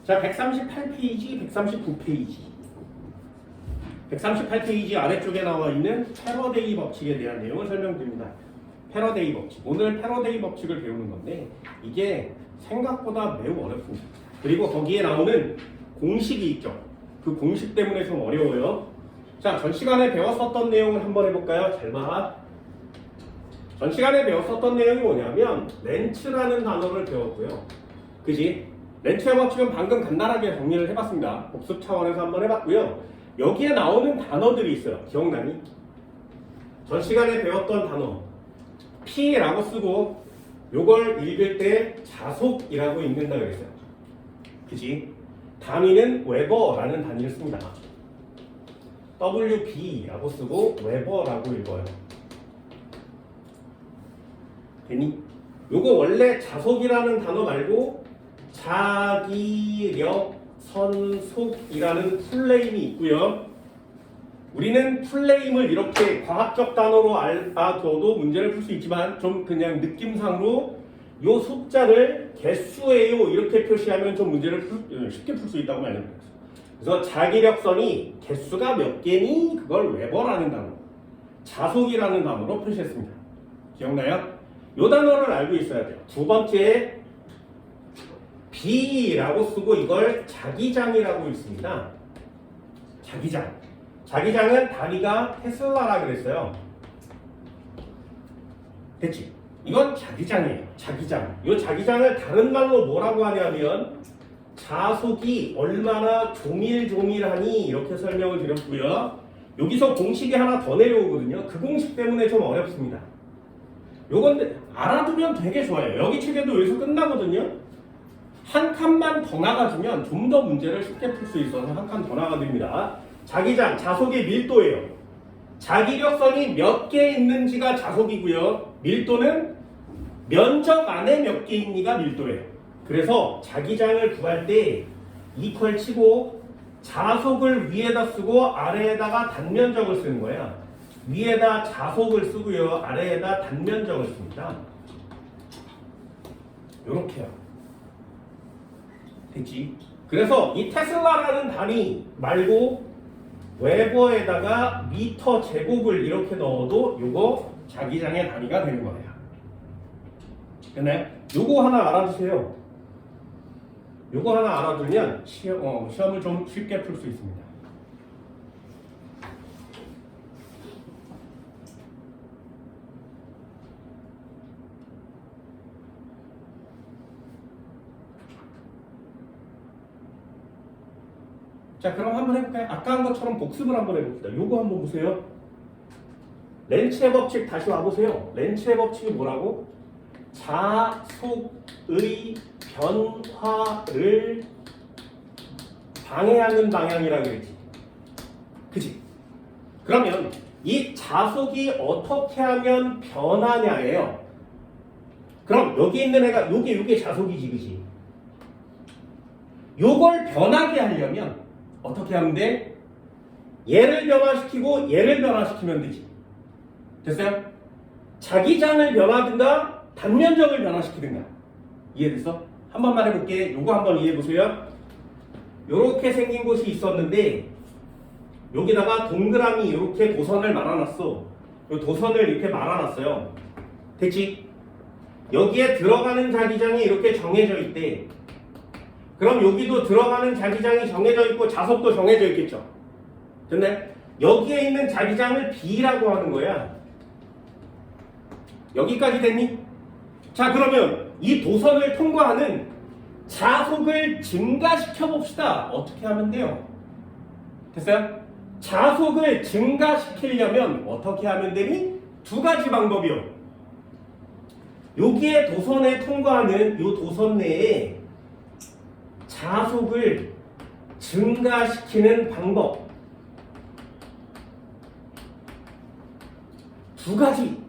자, 138페이지, 139페이지. 138페이지 아래쪽에 나와 있는 패러데이 법칙에 대한 내용을 설명드립니다. 패러데이 법칙. 오늘 패러데이 법칙을 배우는 건데 이게 생각보다 매우 어렵습니다. 그리고 거기에 나오는 공식이 있죠. 그 공식 때문에 좀 어려워요. 자, 전 시간에 배웠었던 내용을 한번 해볼까요? 잘 봐. 전 시간에 배웠었던 내용이 뭐냐면 렌츠라는 단어를 배웠고요. 그지? 렌츠의 법칙은 방금 간단하게 정리를 해봤습니다. 복습 차원에서 한번 해봤고요. 여기에 나오는 단어들이 있어요. 기억나니? 전 시간에 배웠던 단어 P라고 쓰고 요걸 읽을 때 자속이라고 읽는다 그랬어요. 그지? 단위는 웨버라는 단위를 씁니다. WB라고 쓰고 웨버라고 읽어요. 됐니? 요거 원래 자속이라는 단어 말고 자기력선속이라는 풀네임이 있고요. 우리는 풀네임을 이렇게 과학적 단어로 알아둬도 문제를 풀 수 있지만 좀 그냥 느낌상으로 요 숫자를 개수예요 이렇게 표시하면 좀 문제를 쉽게 풀 수 있다고 말씀드렸어요. 그래서 자기력선이 개수가 몇 개니 그걸 웨버라는 단어, 자속이라는 단어로 표시했습니다. 기억나요? 요 단어를 알고 있어야 돼요. 두 번째 B라고 쓰고 이걸 자기장이라고 읽습니다. 자기장. 자기장은 단위가 테슬라라 그랬어요. 됐지? 이건 자기장이에요. 자기장. 이 자기장을 다른 말로 뭐라고 하냐면 자속이 얼마나 조밀조밀하니 이렇게 설명을 드렸고요. 여기서 공식이 하나 더 내려오거든요. 그 공식 때문에 좀 어렵습니다. 요건 알아두면 되게 좋아요. 여기 책에도 여기서 끝나거든요. 한 칸만 더 나가주면 좀 더 문제를 쉽게 풀 수 있어서 한 칸 더 나가드립니다. 자기장, 자속의 밀도예요. 자기력선이 몇 개 있는지가 자속이고요. 밀도는 면적 안에 몇 개 있니가 밀도예요. 그래서 자기장을 구할 때 이퀄 치고 자속을 위에다 쓰고 아래에다가 단면적을 쓰는 거야. 위에다 자속을 쓰고요. 아래에다 단면적을 씁니다. 요렇게요. 됐지? 그래서 이 테슬라라는 단위 말고 웨버에다가 미터 제곱을 이렇게 넣어도 요거 자기장의 단위가 되는 거예요. 됐나요? 요거 하나 알아두세요. 요거 하나 알아두면 시험을 좀 쉽게 풀 수 있습니다. 자, 그럼 한번 해볼까요? 아까 한 것처럼 복습을 한번 해봅시다. 요거 한번 보세요. 렌츠의 법칙 다시 와보세요. 렌츠의 법칙이 뭐라고? 자속의 변화를 방해하는 방향이라고 그랬지. 그치? 그러면 이 자속이 어떻게 하면 변하냐예요. 그럼 여기 있는 애가 요게 자속이지, 그치? 요걸 변하게 하려면 어떻게 하면 돼? 얘를 변화시키고 얘를 변화시키면 되지. 됐어요? 자기장을 변화하든가 단면적을 변화시키든가. 이해됐어? 한 번만 해볼게. 요거 한번 이해해보세요. 요렇게 생긴 곳이 있었는데 여기다가 동그라미 이렇게 도선을 말아놨어. 요 도선을 이렇게 말아놨어요. 됐지? 여기에 들어가는 자기장이 이렇게 정해져 있대. 그럼 여기도 들어가는 자기장이 정해져 있고 자속도 정해져 있겠죠. 됐네? 여기에 있는 자기장을 B라고 하는 거야. 여기까지 됐니? 자, 그러면 이 도선을 통과하는 자속을 증가시켜 봅시다. 어떻게 하면 돼요? 됐어요? 자속을 증가시키려면 어떻게 하면 되니? 두 가지 방법이요. 여기에 도선에 통과하는 이 도선 내에 자속을 증가시키는 방법 두 가지.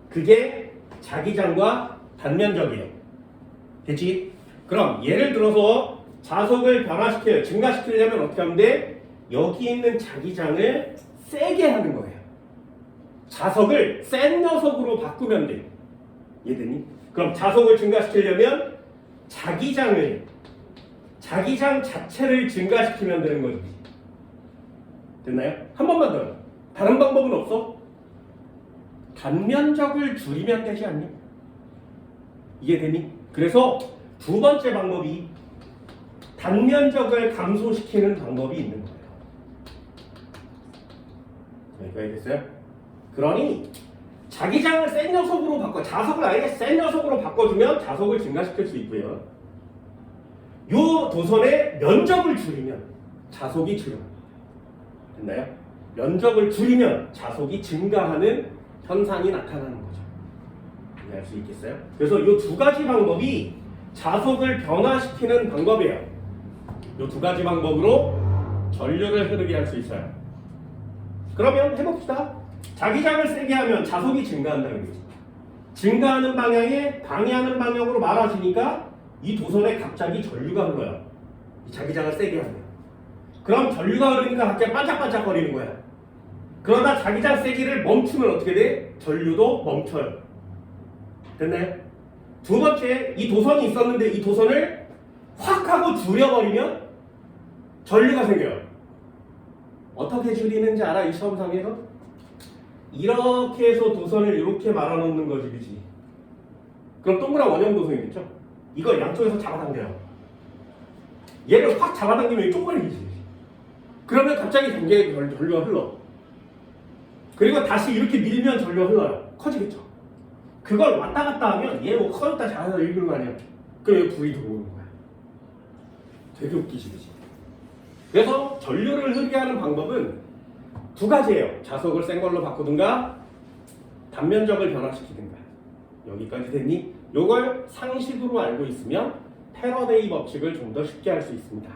그게 자기장과 단면적이에요. 됐지? 그럼 예를 들어서 자속을 증가시키려면 어떻게 하면 돼? 여기 있는 자기장을 세게 하는 거예요. 자석을 센 녀석으로 바꾸면 돼. 이해되니? 그럼 자속을 증가시키려면 자기장을 자기장 자체를 증가시키면 되는 거지. 됐나요? 한 번만 더. 다른 방법은 없어? 단면적을 줄이면 되지 않니? 이해되니? 그래서 두 번째 방법이 단면적을 감소시키는 방법이 있는 거예요. 여기까지 됐어요? 그러니 자기장을 센 녀석으로 바꿔, 자석을 아예 센 녀석으로 바꿔주면 자석을 증가시킬 수 있고요. 요 도선의 면적을 줄이면 자석이 줄어요. 됐나요? 면적을 줄이면 자석이 증가하는 현상이 나타나는 거죠. 이해할 수 있겠어요? 그래서 이 두 가지 방법이 자석을 변화시키는 방법이에요. 이 두 가지 방법으로 전류를 흐르게 할 수 있어요. 그러면 해봅시다. 자기장을 세게 하면 자석이 증가한다는 거죠. 증가하는 방향에 방해하는 방향으로 말아주니까 이 도선에 갑자기 전류가 흘러요. 이 자기장을 세게 하면. 그럼 전류가 흐르니까 갑자기 반짝반짝거리는 거야. 그러다 자기장 세기를 멈추면 어떻게 돼? 전류도 멈춰요. 됐나요? 두 번째, 이 도선이 있었는데 이 도선을 확 하고 줄여버리면 전류가 생겨요. 어떻게 줄이는지 알아? 이 시험상에서? 이렇게 해서 도선을 이렇게 말아놓는 거지, 그치? 그럼 동그란 원형 도선이겠죠? 이걸 양쪽에서 잡아당겨요. 얘를 확 잡아당기면 쪼그리지. 그러면 갑자기 전류가 흘러. 그리고 다시 이렇게 밀면 전류가 흘러요. 커지겠죠? 그걸 왔다 갔다 하면 얘 뭐 커졌다 작아서 읽는 거 아니야? 그럼 불이 들어오는 거야. 되게 웃기지, 그치? 그래서 전류를 흐르게 하는 방법은 두 가지예요. 자석을 센 걸로 바꾸든가 단면적을 변화시키든가. 여기까지 됐니? 요걸 상식으로 알고 있으면 패러데이 법칙을 좀 더 쉽게 할 수 있습니다.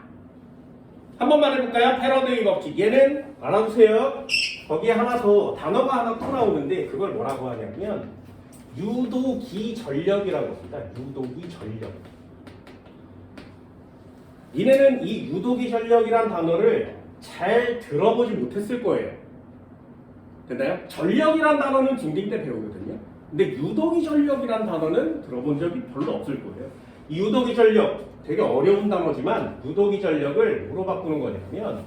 한 번만 해볼까요? 패러데이 법칙. 얘는 알아두세요. 거기에 하나 더 단어가 하나 또 나오는데 그걸 뭐라고 하냐면 유도기 전력이라고 합니다. 유도기 전력. 이내는 이 유도기 전력이란 단어를 잘 들어보지 못했을 거예요. 됐나요? 전력이란 단어는 중딩 때 배우거든요. 근데 유도기 전력이란 단어는 들어본 적이 별로 없을 거예요. 이 유도기 전력 되게 어려운 단어지만 유도기 전력을 뭐로 바꾸는 거냐면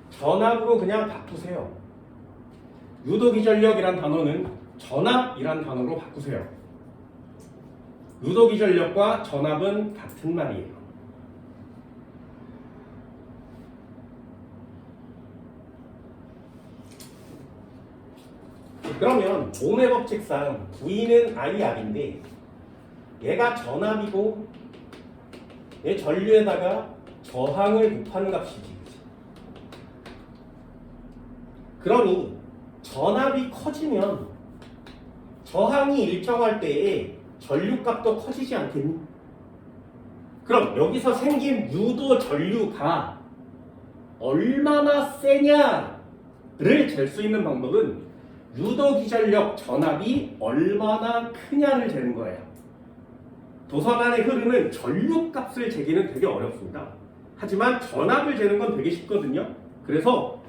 전압으로 그냥 바꾸세요. 유도기 전력이란 단어는 전압이란 단어로 바꾸세요. 유도기 전력과 전압은 같은 말이에요. 그러면 ohm의 법칙상 V는 IR인데 얘가 전압이고 얘 전류에다가 저항을 곱하는 값이지. 그러니 전압이 커지면 저항이 일정할 때에 전류값도 커지지 않겠니? 그럼 여기서 생긴 유도 전류가 얼마나 세냐를 잴 수 있는 방법은 유도기전력 전압이 얼마나 크냐를 재는 거예요. 도선 안에 흐르는 전류값을 재기는 되게 어렵습니다. 하지만 전압을 재는 건 되게 쉽거든요. 그래서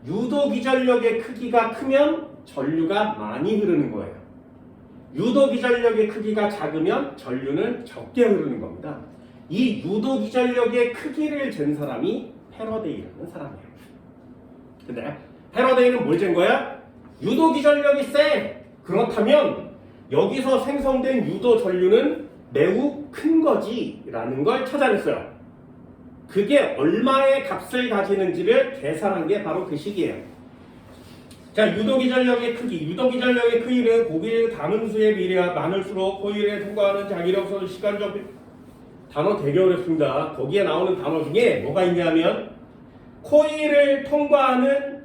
유도기전력의 크기가 크면 전류가 많이 흐르는 거예요. 유도기전력의 크기가 작으면 전류는 적게 흐르는 겁니다. 이 유도기전력의 크기를 잰 사람이 패러데이라는 사람이에요. 근데 패러데이는 뭘 잰 거야? 유도기전력이 세! 그렇다면 여기서 생성된 유도 전류는 매우 큰 거지 라는 걸 찾아냈어요. 그게 얼마의 값을 가지는지를 계산한 게 바로 그 식이에요. 자, 유도기전력의 크기. 유도기전력의 크기는 고길 가늠수의 비례가 많을수록 코일에 통과하는 자기력선 시간적 단어 되게 어렵습니다. 거기에 나오는 단어 중에 뭐가 있냐면 코일을 통과하는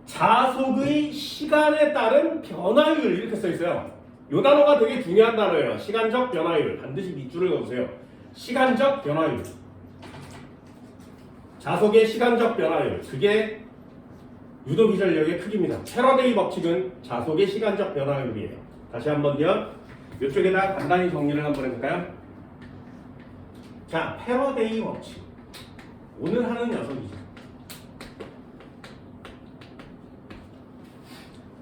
자속의 시간에 따른 변화율 이렇게 써 있어요. 이 단어가 되게 중요한 단어예요. 시간적 변화율. 반드시 밑줄을 그어주세요. 시간적 변화율. 자속의 시간적 변화율. 그게 유도기전력의 크기입니다. 패러데이 법칙은 자속의 시간적 변화율이에요. 다시 한번요. 이쪽에다 간단히 정리를 한번 해볼까요? 자, 패러데이 법칙. 오늘 하는 녀석이죠.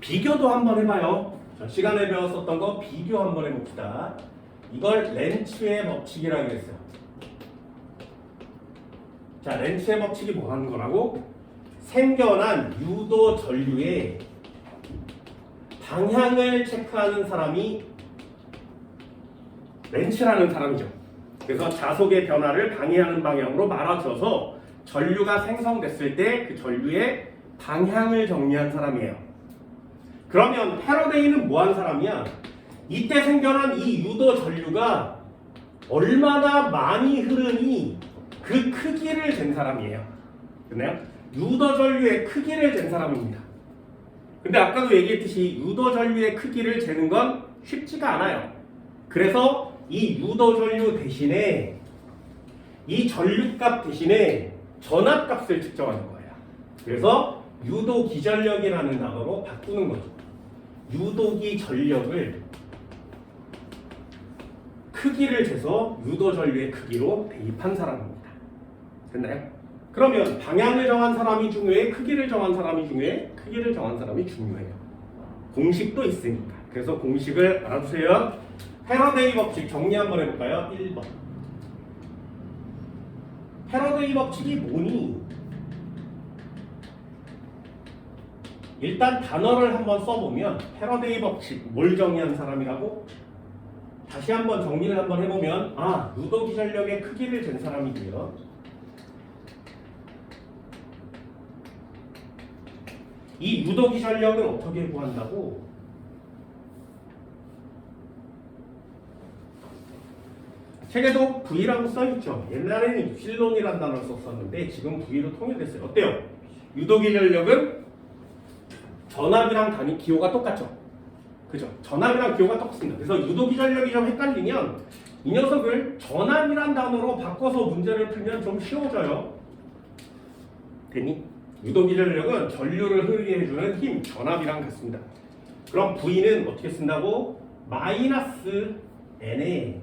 비교도 한번 해봐요. 전 시간에 배웠었던 거 비교 한번 해봅시다. 이걸 렌츠의 법칙이라고 했어요. 자, 렌츠의 법칙이 뭐 하는 거라고? 생겨난 유도 전류의 방향을 체크하는 사람이 렌츠라는 사람이죠. 그래서 자속의 변화를 방해하는 방향으로 말아줘서 전류가 생성됐을 때 그 전류의 방향을 정리한 사람이에요. 그러면 패러데이는 뭐 한 사람이야? 이때 생겨난 이 유도 전류가 얼마나 많이 흐르니 그 크기를 잰 사람이에요. 됐나요? 유도 전류의 크기를 잰 사람입니다. 근데 아까도 얘기했듯이 유도 전류의 크기를 재는 건 쉽지가 않아요. 그래서 이 유도 전류 대신에 이 전류값 대신에 전압값을 측정하는 거예요. 그래서 유도기 전력이라는 단어로 바꾸는 거죠. 유도기 전력을 크기를 재서 유도 전류의 크기로 대입한 사람입니다. 됐나요? 그러면 방향을 정한 사람이 중요해? 크기를 정한 사람이 중요해? 크기를 정한 사람이 중요해요. 공식도 있으니까. 그래서 공식을 알아두세요. 패러데이 법칙 정리 한번 해볼까요? 1번. 패러데이 법칙이 뭐니? 일단 단어를 한번 써보면 패러데이 법칙 뭘 정의한 사람이라고? 다시 한번 정리를 한번 해보면 유도기 전력의 크기를 잰 사람이고요. 이 유도기 전력을 어떻게 구한다고? 책에도 V라고 써있죠. 옛날에는 입실론이라는 단어를 썼었는데 지금 V로 통일됐어요. 어때요? 유도기 전력은 전압이랑 기호가 똑같죠. 그죠? 전압이랑 기호가 똑같습니다. 그래서 유도기 전력이 좀 헷갈리면 이 녀석을 전압이란 단어로 바꿔서 문제를 풀면 좀 쉬워져요. 됐니? 유도기 전력은 전류를 흐르게 해주는 힘, 전압이랑 같습니다. 그럼 V는 어떻게 쓴다고? 마이너스 N에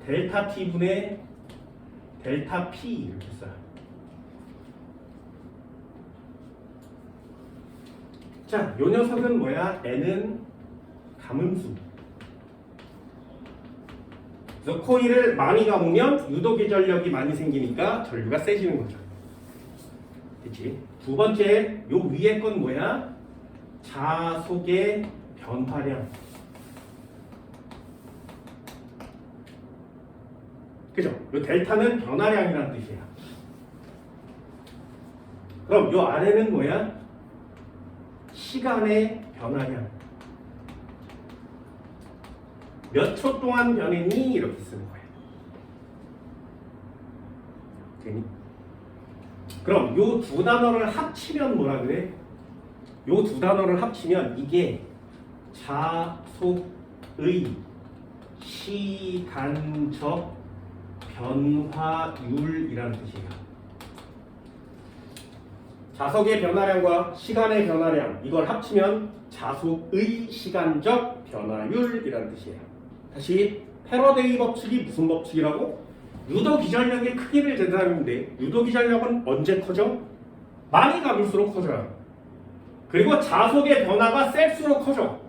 델타 T분의 델타 P 이렇게 써요. 자, 요 녀석은 뭐야? N은 감음수. 그래서 코일을 많이 감으면 유도기 전력이 많이 생기니까 전류가 세지는 거죠. 됐지? 두 번째, 요 위에 건 뭐야? 자속의 변화량. 그죠? 요 델타는 변화량이라는 뜻이야. 그럼 요 아래는 뭐야? 시간의 변화량. 몇 초 동안 변했니? 이렇게 쓰는 거예요. 되니? 그럼 요 두 단어를 합치면 뭐라 그래? 요 두 단어를 합치면 이게 자속의 시간적 변화율이라는 뜻이에요. 자석의 변화량과 시간의 변화량 이걸 합치면 자속의 시간적 변화율이라는 뜻이에요. 다시 패러데이 법칙이 무슨 법칙이라고? 유도기 전력의 크기를 잰 사람인데 유도기 전력은 언제 커져? 많이 감을수록 커져요. 그리고 자속의 변화가 셀수록 커져.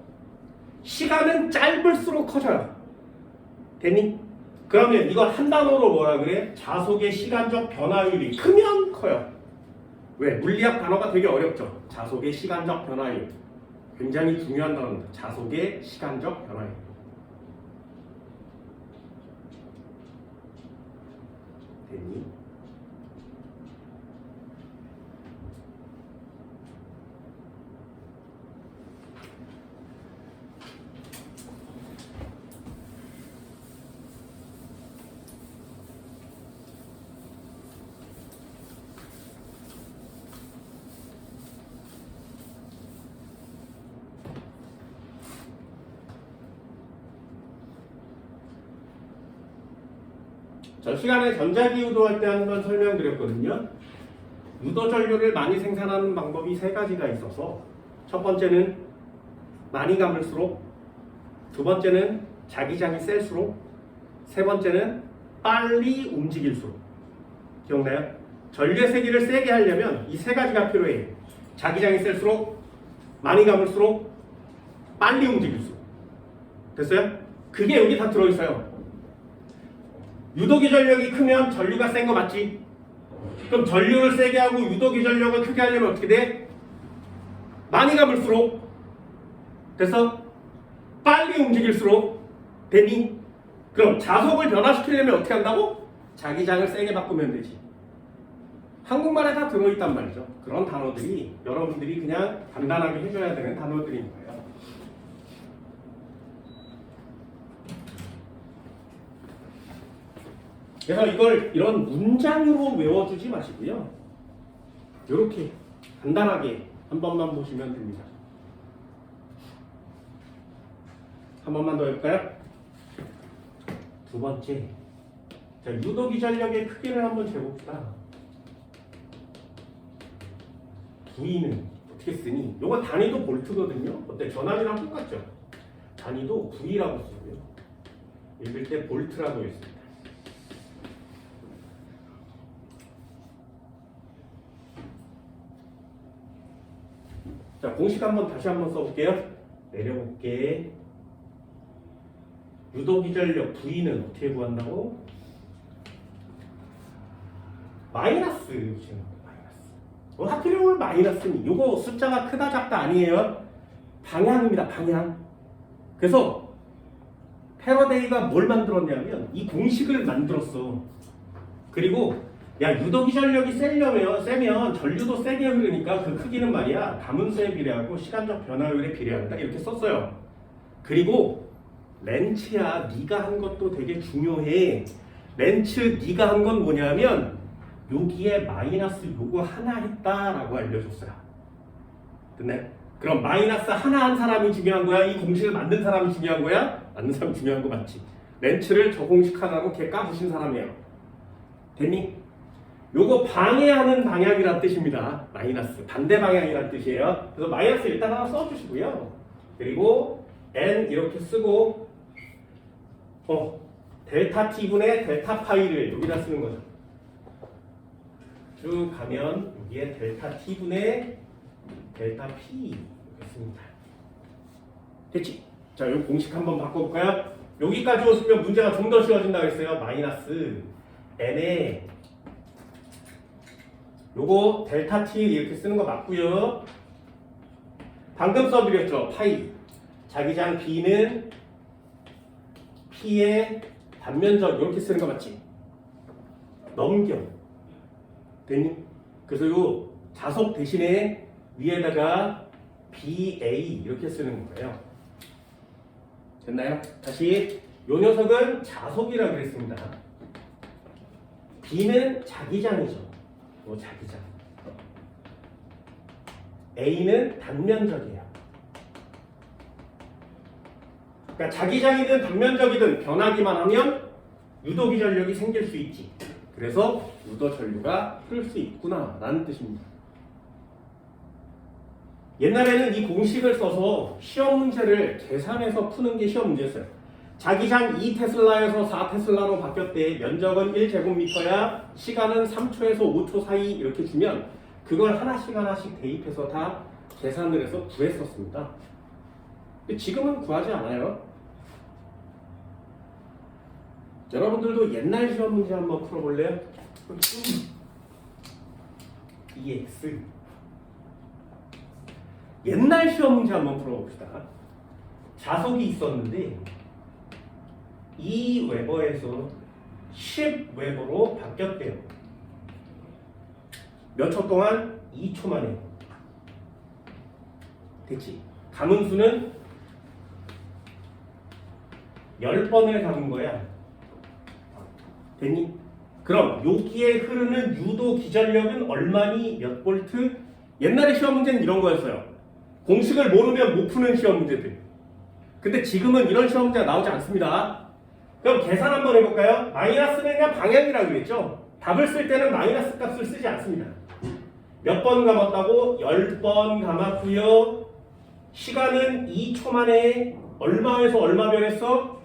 시간은 짧을수록 커져요. 됐니? 그러면 이걸 한 단어로 뭐라 그래? 자속의 시간적 변화율이 크면 커요. 왜? 물리학 단어가 되게 어렵죠. 자속의 시간적 변화율. 굉장히 중요한 단어입니다. 자속의 시간적 변화율. 됐니? 전 시간에 전자기 유도할 때 한 번 설명드렸거든요. 유도 전류를 많이 생산하는 방법이 세 가지가 있어서 첫 번째는 많이 감을수록, 두 번째는 자기장이 셀수록, 세 번째는 빨리 움직일수록. 기억나요? 전류의 세기를 세게 하려면 이 세 가지가 필요해요. 자기장이 셀수록, 많이 감을수록, 빨리 움직일수록. 됐어요? 그게 여기 다 들어있어요. 유도기 전력이 크면 전류가 센 거 맞지? 그럼 전류를 세게 하고 유도기 전력을 크게 하려면 어떻게 돼? 많이 감을수록 됐어? 빨리 움직일수록 되니? 그럼 자속을 변화시키려면 어떻게 한다고? 자기장을 세게 바꾸면 되지. 한국말에 다 들어있단 말이죠. 그런 단어들이 여러분들이 그냥 간단하게 해줘야 되는 단어들인 거예요. 그래서 이걸 이런 문장으로 외워주지 마시고요. 이렇게 간단하게 한 번만 보시면 됩니다. 한 번만 더 해볼까요? 두 번째, 자, 유도기 전력의 크기를 한번 재봅시다. V는 어떻게 쓰니? 요거 단위도 볼트거든요. 어때? 전압이랑 똑같죠? 단위도 V라고 쓰고요. 읽을 때 볼트라고 했습니다. 자, 공식 다시 한번 써볼게요. 내려볼게. 유도기 전력 V는 어떻게 구한다고? 마이너스. 하필이면 마이너스니. 요거 숫자가 크다 작다 아니에요. 방향입니다. 방향. 그래서 패러데이가 뭘 만들었냐면 이 공식을 만들었어. 그리고 야, 유도기 전력이 세면 전류도 세게 흐르니까 그 크기는 말이야 가문수에 비례하고 시간적 변화율에 비례한다 이렇게 썼어요. 그리고 렌츠야, 네가 한 것도 되게 중요해. 렌츠 네가 한 건 뭐냐면 여기에 마이너스 요거 하나 했다라고 알려줬어요. 됐네? 그럼 마이너스 하나 한 사람이 중요한 거야? 이 공식을 만든 사람이 중요한 거야? 만든 사람이 중요한 거 맞지? 렌츠를 저 공식 하나로 걔 까부신 사람이에요. 됐니? 요거 방해하는 방향이란 뜻입니다. 마이너스 반대 방향이란 뜻이에요. 그래서 마이너스 일단 하나 써주시고요. 그리고 n 이렇게 쓰고 델타 t분의 델타 파이를 여기다 쓰는 거죠. 쭉 가면 여기에 델타 t분의 델타 p 이렇게 씁니다. 됐지? 자, 요 공식 한번 바꿔볼까요? 여기까지 오시면 문제가 좀 더 쉬워진다고 했어요. 마이너스 n에 요거 델타 t 이렇게 쓰는 거 맞고요. 방금 써드렸죠. 파이. 자기장 b는 p의 단면적 이렇게 쓰는 거 맞지? 넘겨. 됐니? 그래서 요 자속 대신에 위에다가 BA 이렇게 쓰는 거예요. 됐나요? 다시 요 녀석은 자속이라고 그랬습니다. B는 자기장이죠. 요 자기장. A는 단면적이에요. 그러니까 자기장이든 단면적이든 변하기만 하면 유도기 전력이 생길 수 있지. 그래서 유도 전류가 흐를 수 있구나 라는 뜻입니다. 옛날에는 이 공식을 써서 시험 문제를 계산해서 푸는 게 시험 문제였어요. 자기장 2테슬라에서 4테슬라로 바뀌었대. 면적은 1제곱미터야. 시간은 3초에서 5초 사이 이렇게 주면 그걸 하나씩 대입해서 다 계산을 해서 구했었습니다. 근데 지금은 구하지 않아요. 여러분들도 옛날 시험 문제 한번 풀어볼래요? EX 옛날 시험 문제 한번 풀어봅시다. 자속이 있었는데 2웨버에서 10웨버로 바뀌었대요. 몇 초 동안? 2초 만에. 됐지? 가문수는 10번을 감은 거야. 됐니? 그럼 여기에 흐르는 유도 기전력은 얼마니? 몇 볼트? 옛날에 시험 문제는 이런 거였어요. 공식을 모르면 못 푸는 시험 문제들. 근데 지금은 이런 시험 문제가 나오지 않습니다. 그럼 계산 한번 해볼까요? 마이너스는 그냥 방향이라고 그랬죠? 답을 쓸 때는 마이너스 값을 쓰지 않습니다. 몇 번 감았다고? 10번 감았고요. 시간은 2초 만에 얼마에서 얼마 변했어?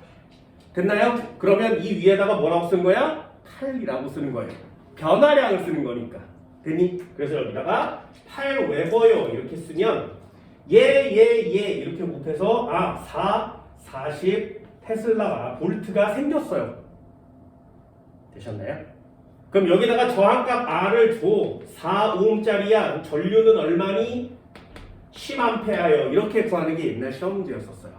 됐나요? 그러면 이 위에다가 뭐라고 쓴 거야? 8이라고 쓰는 거예요. 변화량을 쓰는 거니까. 됐니? 그래서 여기다가 8웨버요 이렇게 쓰면 얘 이렇게 곱해서 40 테슬라가 볼트가 생겼어요. 되셨나요? 그럼 여기다가 저항값 R을 줘. 4ohm짜리야. 전류는 얼마니? 10A예요. 이렇게 구하는 게 옛날 시험 문제였었어요.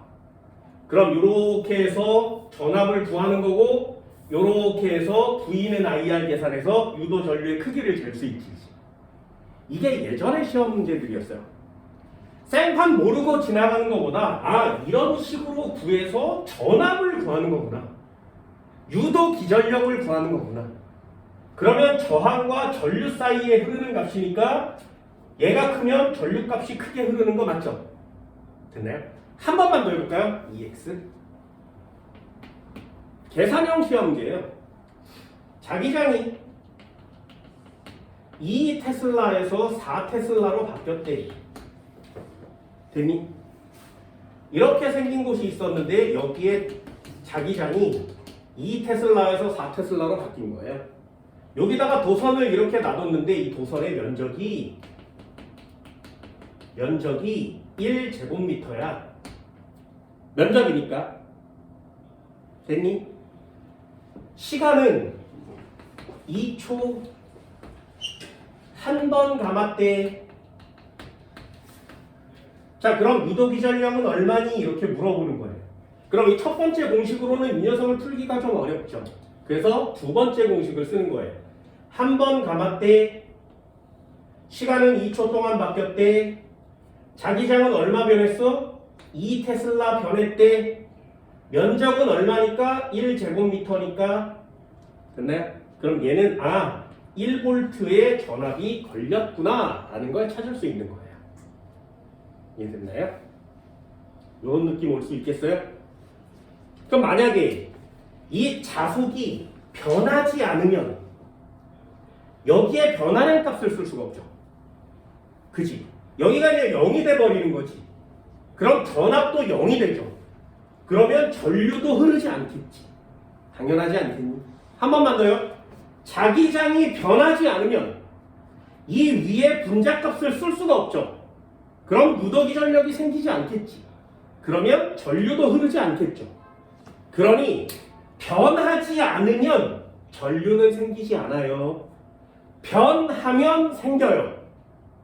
그럼 이렇게 해서 전압을 구하는 거고 이렇게 해서 V는 IR 계산해서 유도 전류의 크기를 잴 수 있지. 이게 예전의 시험 문제들이었어요. 생판 모르고 지나가는 것보다 이런 식으로 구해서 전압을 구하는 거구나. 유도 기전력을 구하는 거구나. 그러면 저항과 전류 사이에 흐르는 값이니까 얘가 크면 전류 값이 크게 흐르는 거 맞죠? 됐나요? 한 번만 더 해볼까요? EX 계산형 시험 문제예요. 자기장이 2테슬라에서 4테슬라로 바뀌었대. 됐니? 이렇게 생긴 곳이 있었는데 여기에 자기장이 2테슬라에서 4테슬라로 바뀐 거예요. 여기다가 도선을 이렇게 놔뒀는데 이 도선의 면적이 1제곱미터야. 면적이니까. 됐니? 시간은 2초 한 번 감았대. 자, 그럼 유도 기전력은 얼마니? 이렇게 물어보는 거예요. 그럼 이 첫 번째 공식으로는 이 녀석을 풀기가 좀 어렵죠. 그래서 두 번째 공식을 쓰는 거예요. 한 번 감았대. 시간은 2초 동안 바뀌었대. 자기장은 얼마 변했어? 2테슬라 변했대. 면적은 얼마니까? 1제곱미터니까. 됐나요? 그럼 얘는 1볼트의 전압이 걸렸구나 라는 걸 찾을 수 있는 거예요. 이해됐나요? 이런 느낌 올 수 있겠어요? 그럼 만약에 이 자속이 변하지 않으면 여기에 변화량 값을 쓸 수가 없죠. 그지? 여기가 이제 0이 돼버리는 거지. 그럼 전압도 0이 되죠. 그러면 전류도 흐르지 않겠지. 당연하지 않겠니? 한 번만 더요. 자기장이 변하지 않으면 이 위에 분자값을 쓸 수가 없죠. 그럼 유도기전력이 생기지 않겠지. 그러면 전류도 흐르지 않겠죠. 그러니 변하지 않으면 전류는 생기지 않아요. 변하면 생겨요.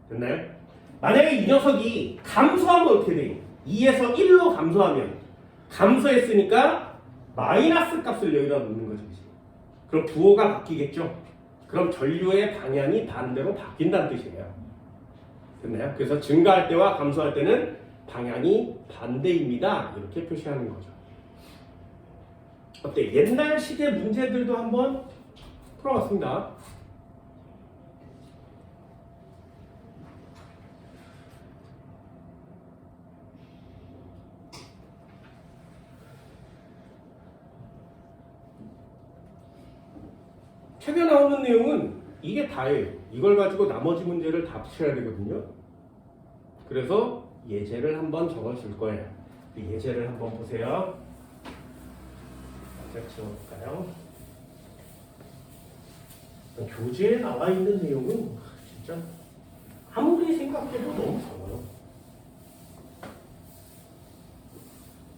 됐나요? 만약에 이 녀석이 감소하면 어떻게 돼요? 2에서 1로 감소하면 감소했으니까 마이너스 값을 여기다 놓는 거죠. 그럼 부호가 바뀌겠죠? 그럼 전류의 방향이 반대로 바뀐다는 뜻이에요. 됐나요? 그래서 증가할 때와 감소할 때는 방향이 반대입니다. 이렇게 표시하는 거죠. 어때? 옛날 식의 문제들도 한번 풀어봤습니다. 책에 나오는 내용은 이게 다예요. 이걸 가지고 나머지 문제를 다 푸셔야 되거든요. 그래서 예제를 한번 적어줄 거예요. 예제를 한번 보세요. 제가 지워볼까요? 교재에 나와 있는 내용은 진짜 아무리 생각해도 너무 적어요.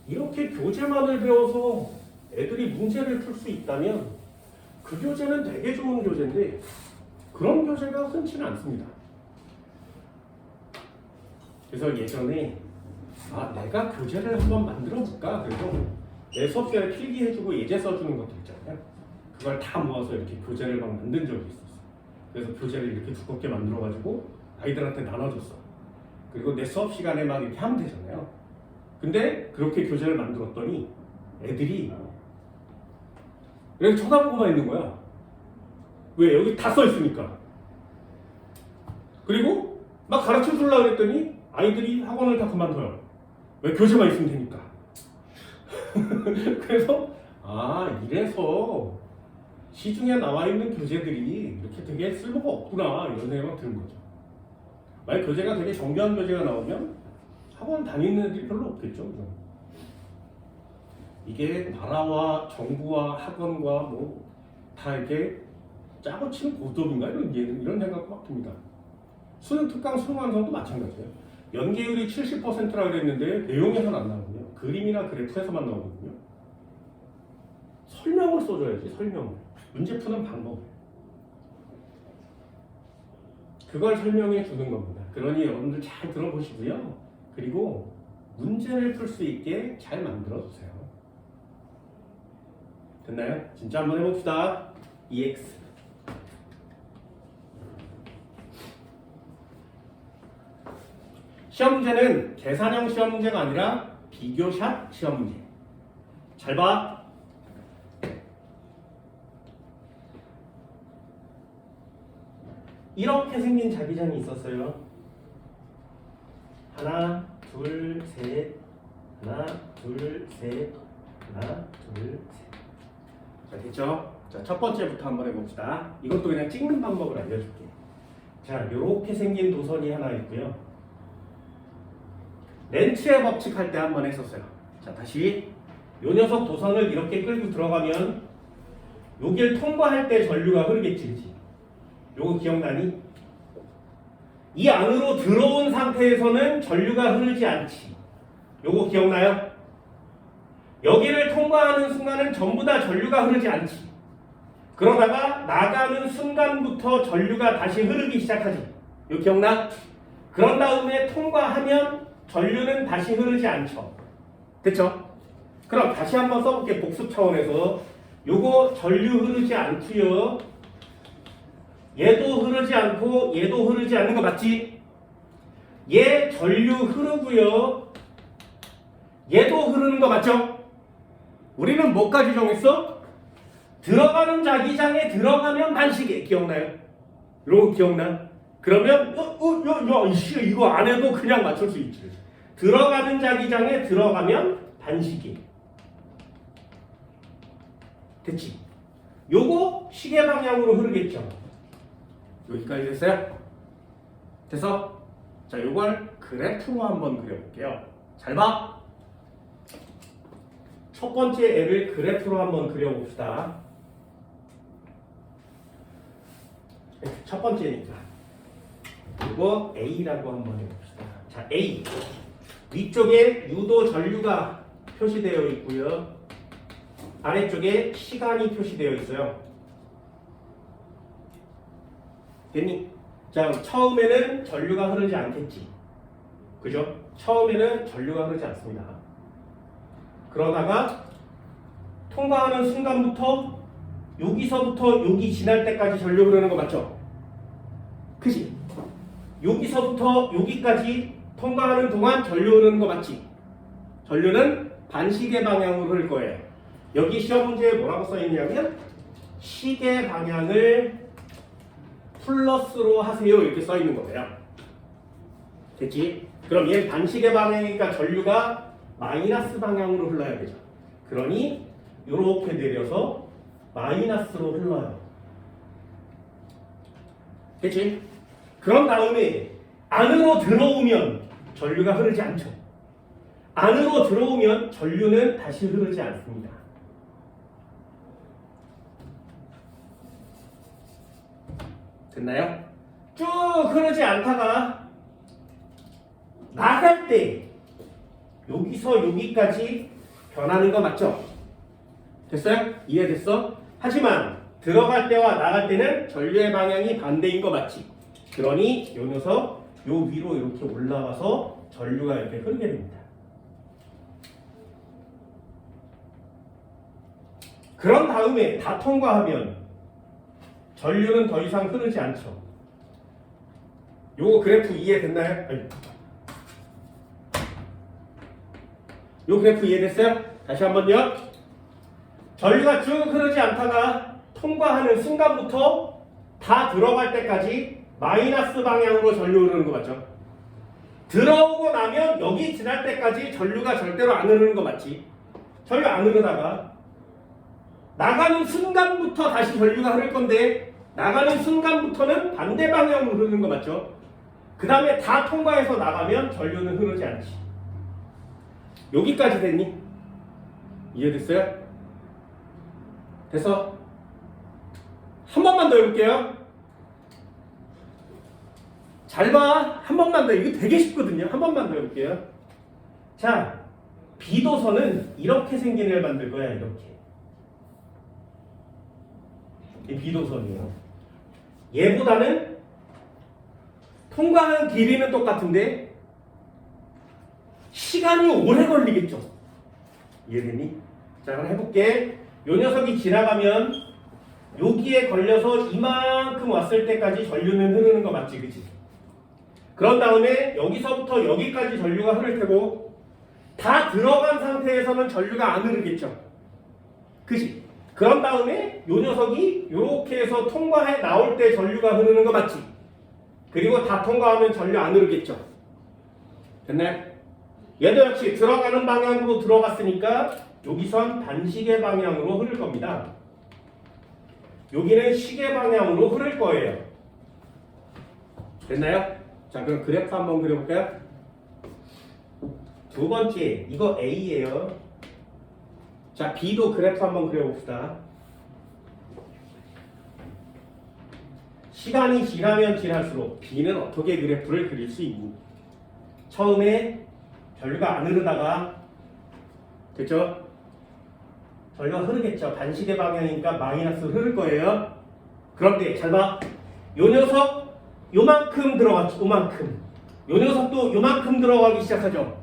이렇게 교재만을 배워서 애들이 문제를 풀 수 있다면 그 교재는 되게 좋은 교재인데 그런 교재가 흔치는 않습니다. 그래서 예전에 내가 교재를 한번 만들어 볼까? 그래서 내 수업 시간에 필기해주고 예제 써주는 것도 있잖아요. 그걸 다 모아서 이렇게 교재를 막 만든 적이 있었어. 그래서 교재를 이렇게 두껍게 만들어가지고 아이들한테 나눠줬어. 그리고 내 수업 시간에 막 이렇게 하면 되잖아요. 근데 그렇게 교재를 만들었더니 애들이 이렇게 쳐다보고만 있는 거야. 왜? 여기 다 써있으니까. 그리고 막 가르쳐 주려고 그랬더니 아이들이 학원을 다 그만둬요. 왜? 교재만 있으면 되니까. 그래서 이래서 시중에 나와 있는 교재들이 이렇게 되게 쓸모가 없구나 이런 생각이 드는 거죠. 만약 교재가 되게 정교한 교재가 나오면 학원 다니는 애들이 별로 없겠죠. 그죠? 이게 나라와 정부와 학원과 뭐 다 이렇게 짜고 치는 고도인가 이런 생각도 막 듭니다. 수능 특강 수능 완성도 마찬가지예요. 연계율이 70%라 그랬는데 내용이 하나 안 나오거든요. 그림이나 그래프에서만 나오거든요. 설명을 써줘야지 설명을. 문제 푸는 방법. 그걸 설명해 주는 겁니다. 그러니 여러분들 잘 들어보시고요. 그리고 문제를 풀 수 있게 잘 만들어 주세요. 됐나요? 진짜 한번 해봅시다. EX 시험 문제는 계산형 시험 문제가 아니라 비교샷 시험 문제. 잘 봐. 이렇게 생긴 자기장이 있었어요. 하나, 둘, 셋. 하나, 둘, 셋. 하나, 둘, 셋. 자, 됐죠? 자, 첫 번째부터 한번 해봅시다. 이것도 그냥 찍는 방법을 알려줄게. 자, 이렇게 생긴 도선이 하나 있고요. 렌츠의 법칙 할 때 한번 했었어요. 자, 다시 요 녀석 도선을 이렇게 끌고 들어가면 여길 통과할 때 전류가 흐르겠지, 그치? 요거 기억나니? 이 안으로 들어온 상태에서는 전류가 흐르지 않지. 요거 기억나요? 여기를 통과하는 순간은 전부 다 전류가 흐르지 않지. 그러다가 나가는 순간부터 전류가 다시 흐르기 시작하지. 요 기억나? 그런 다음에 통과하면 전류는 다시 흐르지 않죠. 됐죠? 그럼 다시 한번 써볼게. 복습 차원에서. 요거 전류 흐르지 않고요. 얘도 흐르지 않고 얘도 흐르지 않는 거 맞지? 얘 전류 흐르고요. 얘도 흐르는 거 맞죠? 우리는 뭐까지 정했어? 들어가는 자기장에 들어가면 반시계. 기억나요? 이런 거 기억나? 그러면 이거 안 해도 그냥 맞출 수 있지. 들어가는 자기장에 들어가면 반시계. 됐지? 요거 시계 방향으로 흐르겠죠. 여기까지 됐어요? 됐어? 자, 요걸 그래프로 한번 그려볼게요. 잘 봐. 첫 번째 앱을 그래프로 한번 그려봅시다. 첫 번째니까. 이거 A라고 한번 해봅시다. 자, A. 위쪽에 유도 전류가 표시되어 있고요. 아래쪽에 시간이 표시되어 있어요. 됐니? 자, 처음에는 전류가 흐르지 않겠지. 그죠? 처음에는 전류가 흐르지 않습니다. 그러다가 통과하는 순간부터 여기서부터 여기 지날 때까지 전류 흐르는 거 맞죠? 그지? 여기서부터 여기까지 통과하는 동안 전류 흐르는 거 맞지? 전류는 반시계 방향으로 흐를 거예요. 여기 시험 문제에 뭐라고 써있냐면 시계 방향을 플러스로 하세요 이렇게 써있는 거예요. 됐지? 그럼 얘는 반시계 방향이니까 전류가 마이너스 방향으로 흘러야 되죠. 그러니 이렇게 내려서 마이너스로 흘러요. 됐지? 그런 다음에 안으로 들어오면 전류가 흐르지 않죠. 안으로 들어오면 전류는 다시 흐르지 않습니다. 됐나요? 쭉 흐르지 않다가 나갈 때 여기서 여기까지 변하는 거 맞죠? 됐어요? 이해됐어? 하지만 들어갈 때와 나갈 때는 전류의 방향이 반대인 거 맞지? 그러니 요 녀석 요 위로 이렇게 올라와서 전류가 이렇게 흐르게 됩니다. 그런 다음에 다 통과하면 전류는 더 이상 흐르지 않죠. 요거 그래프 이해됐나요? 아니. 요 그래프 이해됐어요? 다시 한번요. 전류가 쭉 흐르지 않다가 통과하는 순간부터 다 들어갈 때까지 마이너스 방향으로 전류 흐르는 거 맞죠? 들어오고 나면 여기 지날 때까지 전류가 절대로 안 흐르는 거 맞지? 전류 안 흐르다가 나가는 순간부터 다시 전류가 흐를 건데 나가는 순간부터는 반대 방향으로 흐르는 거 맞죠? 그 다음에 다 통과해서 나가면 전류는 흐르지 않지. 여기까지 됐니? 이해됐어요? 됐어? 한 번만 더 해볼게요. 잘 봐. 한 번만 더. 이거 되게 쉽거든요. 한 번만 더 해볼게요. 자, B도선은 이렇게 생긴 애를 만들 거야. 이렇게. 이 B도선이요. 얘보다는 통과하는 길이는 똑같은데 시간이 오래 걸리겠죠. 이해되니? 자, 그럼 해볼게. 요 녀석이 지나가면 여기에 걸려서 이만큼 왔을 때까지 전류는 흐르는 거 맞지, 그치? 그런 다음에 여기서부터 여기까지 전류가 흐를 테고 다 들어간 상태에서는 전류가 안 흐르겠죠. 그치? 그런 다음에 요 녀석이 이렇게 해서 통과해 나올 때 전류가 흐르는 거 맞지? 그리고 다 통과하면 전류 안 흐르겠죠. 됐나요? 얘도 역시 들어가는 방향으로 들어갔으니까 여기선 반시계 방향으로 흐를 겁니다. 여기는 시계 방향으로 흐를 거예요. 됐나요? 자, 그럼 그래프 한번 그려볼까요? 두 번째, 이거 A예요. 자, B도 그래프 한번 그려봅시다. 시간이 지나면 지날수록 B는 어떻게 그래프를 그릴 수 있니? 처음에 전류가 안 흐르다가 됐죠? 전류가 흐르겠죠. 반시계 방향이니까 마이너스 흐를 거예요. 그런데 잘 봐. 요 녀석 요만큼 들어갔죠. 요만큼. 요 녀석도 요만큼 들어가기 시작하죠.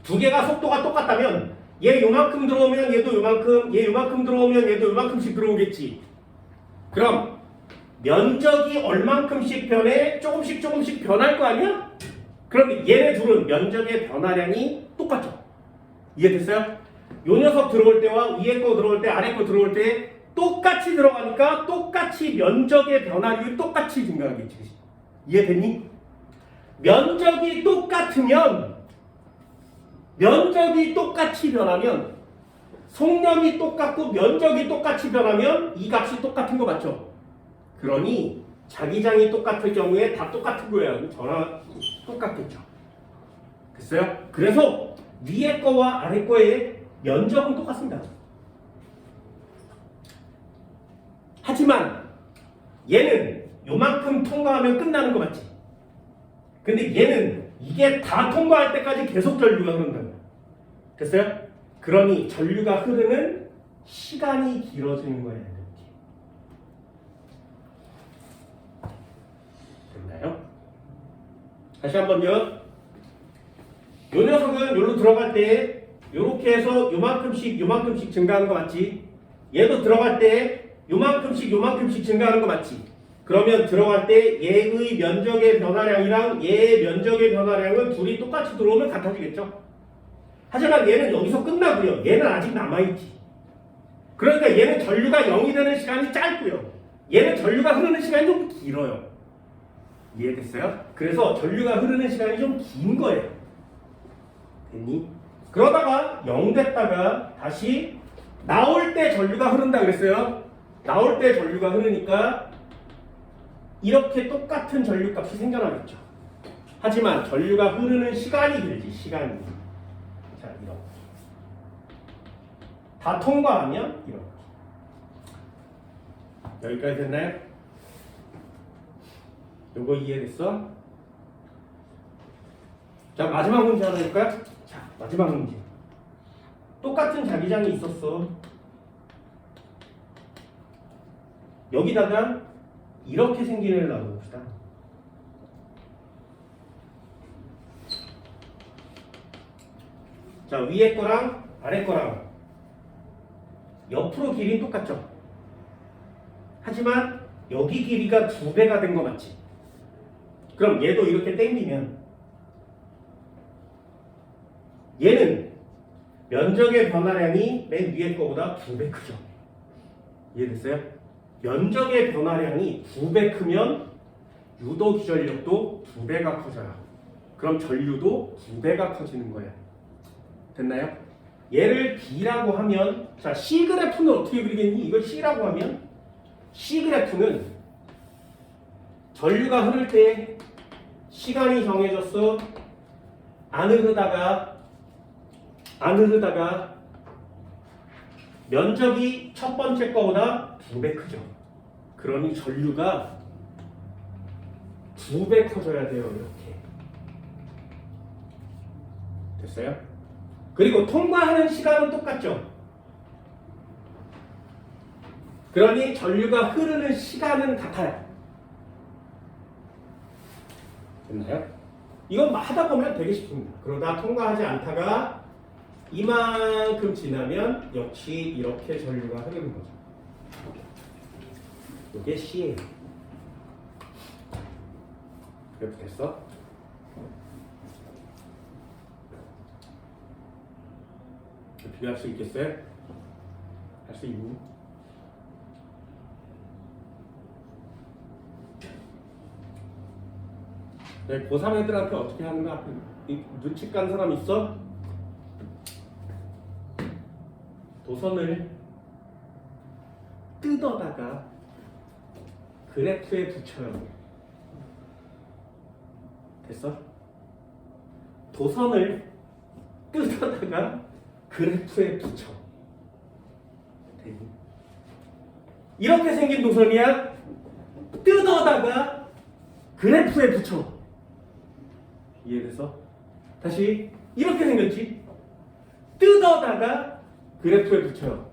두 개가 속도가 똑같다면 얘 요만큼 들어오면 얘도 요만큼, 얘 요만큼 들어오면 얘도 요만큼씩 들어오겠지. 그럼 면적이 얼만큼씩 변해? 조금씩 변할 거 아니야? 그런데 얘네 둘은 면적의 변화량이 똑같죠. 이해됐어요? 요 녀석 들어올 때와 위에 거 들어올 때, 아래 거 들어올 때 똑같이 들어가니까 똑같이 면적의 변화율이 똑같이 증가하겠지. 이해됐니? 면적이 똑같이 변하면 속력이 똑같고 면적이 똑같이 변하면 이 값이 똑같은 거 맞죠? 그러니 자기장이 똑같을 경우에 다 똑같은 거예요. 전화 똑같겠죠. 됐어요? 그래서 위에 거와 아래 거의 면적은 똑같습니다. 하지만 얘는 요만큼 통과하면 끝나는 거 맞지? 근데 얘는 이게 다 통과할 때까지 계속 전류가 흐른다는 거야. 됐어요? 그러니 전류가 흐르는 시간이 길어지는 거예요. 이렇게. 됐나요? 다시 한번요. 요 녀석은 여기로 들어갈 때 요렇게 해서 요만큼씩 증가하는 거 맞지? 얘도 들어갈 때 요만큼씩 증가하는 거 맞지? 그러면 들어갈 때 얘의 면적의 변화량이랑 얘의 면적의 변화량은 둘이 똑같이 들어오면 같아지겠죠? 하지만 얘는 여기서 끝나고요. 얘는 아직 남아있지. 그러니까 얘는 전류가 0이 되는 시간이 짧고요. 얘는 전류가 흐르는 시간이 좀 길어요. 이해됐어요? 그래서 전류가 흐르는 시간이 좀 긴 거예요. 됐니? 그러다가 0 됐다가 다시 나올 때 전류가 흐른다 그랬어요. 나올 때 전류가 흐르니까 이렇게 똑같은 전류값이 생겨나겠죠. 하지만 전류가 흐르는 시간이 길지. 시간이. 자, 이렇게. 다 통과하면 이렇게. 여기까지 됐나요? 요거 이해됐어? 자, 마지막 문제 하나 해볼까요? 자, 마지막 문제. 똑같은 자기장이 있었어. 여기다가 이렇게 생긴 애를 놔봅시다. 자, 위에 거랑 아래 거랑 옆으로 길이는 똑같죠? 하지만 여기 길이가 2배가 된 거 맞지? 그럼 얘도 이렇게 당기면 얘는 면적의 변화량이 맨 위에 거보다 2배 크죠? 이해됐어요? 면적의 변화량이 2배 크면 유도 기전력도 2배가 커져요. 그럼 전류도 2배가 커지는 거예요. 됐나요? 얘를 B라고 하면, 자, C 그래프는 어떻게 그리겠니? 이걸 C라고 하면 C 그래프는 전류가 흐를 때 시간이 정해졌어. 안 흐르다가 면적이 첫 번째 거보다 2배 크죠. 그러니 전류가 2배 커져야 돼요. 이렇게. 됐어요? 그리고 통과하는 시간은 똑같죠. 그러니 전류가 흐르는 시간은 같아요. 됐나요? 이건 하다 보면 되게 쉽습니다. 그러다 통과하지 않다가 이만큼 지나면 역시 이렇게 전류가 흐르는 거죠. 이게 C예요. 이렇게 됐어? 비교할 수 있겠어요? 할 수 있니? 네, 고3 애들한테 어떻게 하는가? 눈치 깐 사람 있어? 도선을 뜯어다가 그래프에 붙여요. 됐어? 도선을 뜯어다가 그래프에 붙여. 되니? 이렇게 생긴 도선이야. 뜯어다가 그래프에 붙여. 이해돼서? 다시 이렇게 생겼지? 뜯어다가 그래프에 붙여요.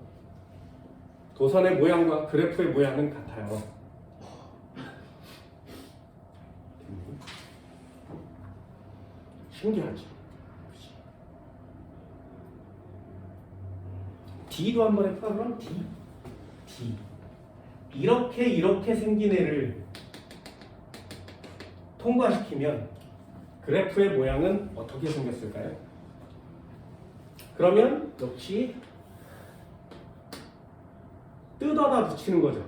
도선의 모양과 그래프의 모양은 같아요. 신기하지? D도 한번 해볼까 그럼? D. 이렇게 생긴 애를 통과시키면 그래프의 모양은 어떻게 생겼을까요? 그러면 역시 뜯어다 붙이는 거죠.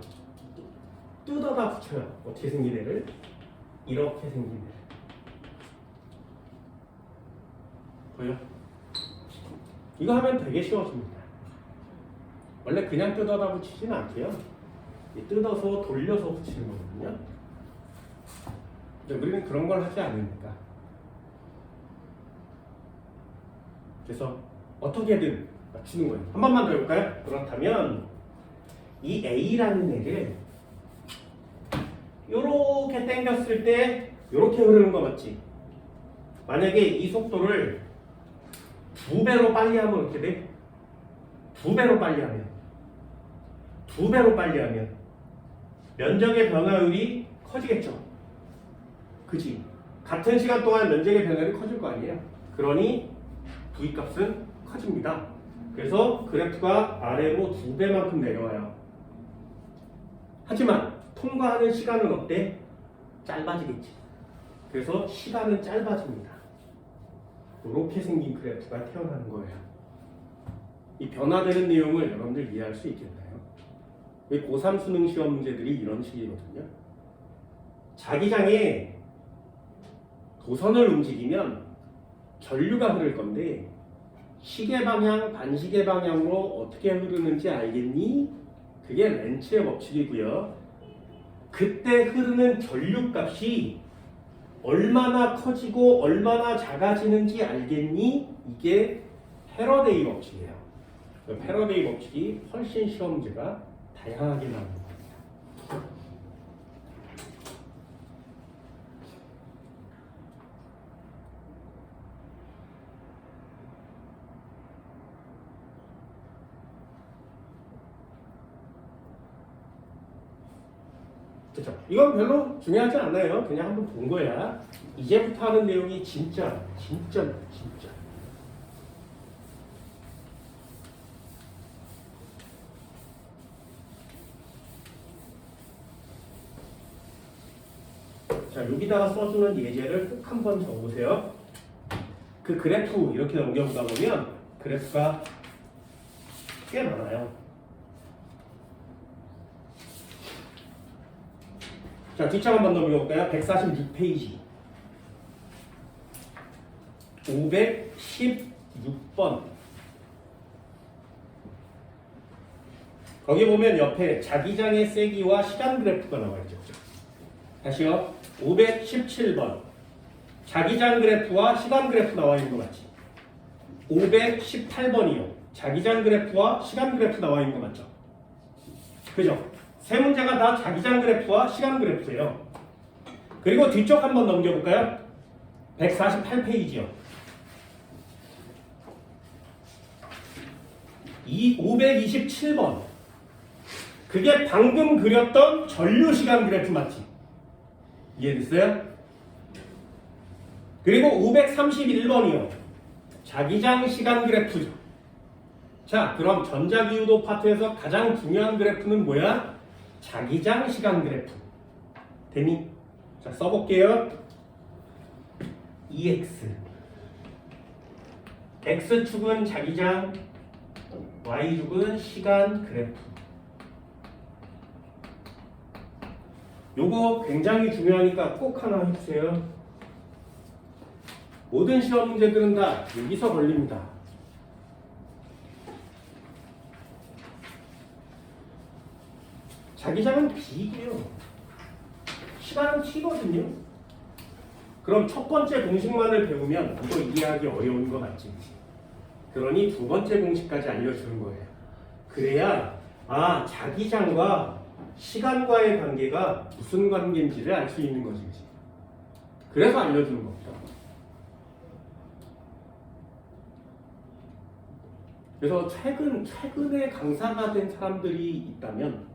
뜯어다 붙여요. 어떻게 생긴 애를? 이렇게 생긴 애를. 보여? 이거 하면 되게 쉬워집니다. 원래 그냥 뜯어다 붙이진 않고요. 뜯어서 돌려서 붙이는 거거든요. 근데 우리는 그런 걸 하지 않으니까. 그래서 어떻게든 맞추는 거예요. 한 번만 더 해볼까요? 그렇다면 이 A라는 애를 요렇게 당겼을 때 요렇게 흐르는 거 맞지? 만약에 이 속도를 2배로 빨리 하면 어떻게 돼? 2배로 빨리 하면 2배로 빨리 하면 면적의 변화율이 커지겠죠. 그지? 같은 시간 동안 면적의 변화율이 커질 거 아니에요. 그러니 V 값은 커집니다. 그래서 그래프가 아래로 2배만큼 내려와요. 하지만 통과하는 시간은 어때? 짧아지겠지. 그래서 시간은 짧아집니다. 이렇게 생긴 그래프가 태어나는 거예요. 이 변화되는 내용을 여러분들 이해할 수 있겠나요? 고3 수능 시험 문제들이 이런 식이거든요. 자기장에 도선을 움직이면 전류가 흐를 건데 시계 방향, 반시계 방향으로 어떻게 흐르는지 알겠니? 그게 렌츠의 법칙이고요. 그때 흐르는 전류 값이 얼마나 커지고 얼마나 작아지는지 알겠니? 이게 패러데이 법칙이에요. 패러데이 법칙이 훨씬 시험 문제가 다양하게 나오는 겁니다. 그렇죠? 이건 별로 중요하지 않아요. 그냥 한번 본 거야. 이제부터 하는 내용이 진짜. 자, 여기다가 써주는 예제를 꼭 한번 적어보세요. 그 그래프 이렇게 넘겨보다 보면 그래프가 꽤 많아요. 자, 뒷장 한번 넘겨볼까요? 146페이지 516번 거기 보면 옆에 자기장의 세기와 시간 그래프가 나와 있죠. 다시요. 517번 자기장 그래프와 시간 그래프 나와 있는 거 맞지? 518번이요. 자기장 그래프와 시간 그래프 나와 있는 거 맞죠? 그죠? 세 문제가 다 자기장 그래프와 시간 그래프예요. 그리고 뒤쪽 한번 넘겨볼까요? 148페이지요. 이 527번 그게 방금 그렸던 전류시간 그래프 맞지? 이해됐어요? 그리고 531번이요. 자기장 시간 그래프죠. 자, 그럼 전자기유도 파트에서 가장 중요한 그래프는 뭐야? 자기장 시간 그래프. 됐니? 자, 써볼게요. EX. X축은 자기장, Y축은 시간 그래프. 요거 굉장히 중요하니까 꼭 하나 해주세요. 모든 시험 문제들은 다 여기서 걸립니다. 자기장은 B이에요. 시간은 T거든요. 그럼 첫 번째 공식만을 배우면 이거 이해하기 어려운 거 맞지? 그러니 두 번째 공식까지 알려주는 거예요. 그래야 자기장과 시간과의 관계가 무슨 관계인지를 알 수 있는 거지. 그래서 알려주는 겁니다. 그래서 최근에 강사가 된 사람들이 있다면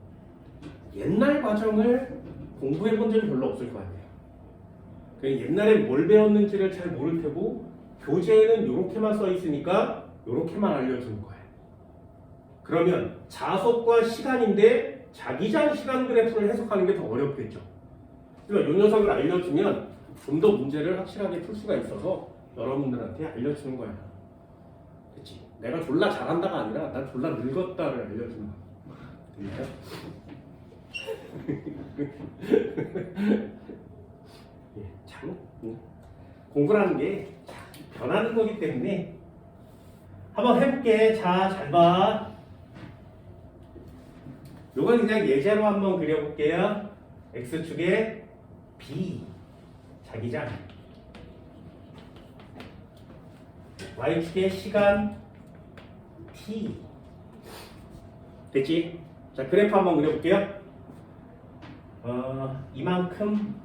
옛날 과정을 공부해 본 적이 별로 없을 거 아니에요. 옛날에 뭘 배웠는지를 잘 모를 테고 교재에는 이렇게만 써 있으니까 이렇게만 알려주는 거예요. 그러면 자속과 시간인데 자기장 시간 그래프를 해석하는 게 더 어렵겠죠. 그러니까 이 녀석을 알려주면 좀 더 문제를 확실하게 풀 수가 있어서 여러분들한테 알려주는 거야. 그치? 내가 졸라 잘한다가 아니라 난 졸라 늙었다를 알려주는 거야. 됩니까? 참 공부라는 게 변하는 거기 때문에 한번 해볼게. 자, 잘 봐. 요건 그냥 예제로 한번 그려볼게요. X축에 B 자기장, Y축에 시간 T. 됐지? 자, 그래프 한번 그려볼게요. 이만큼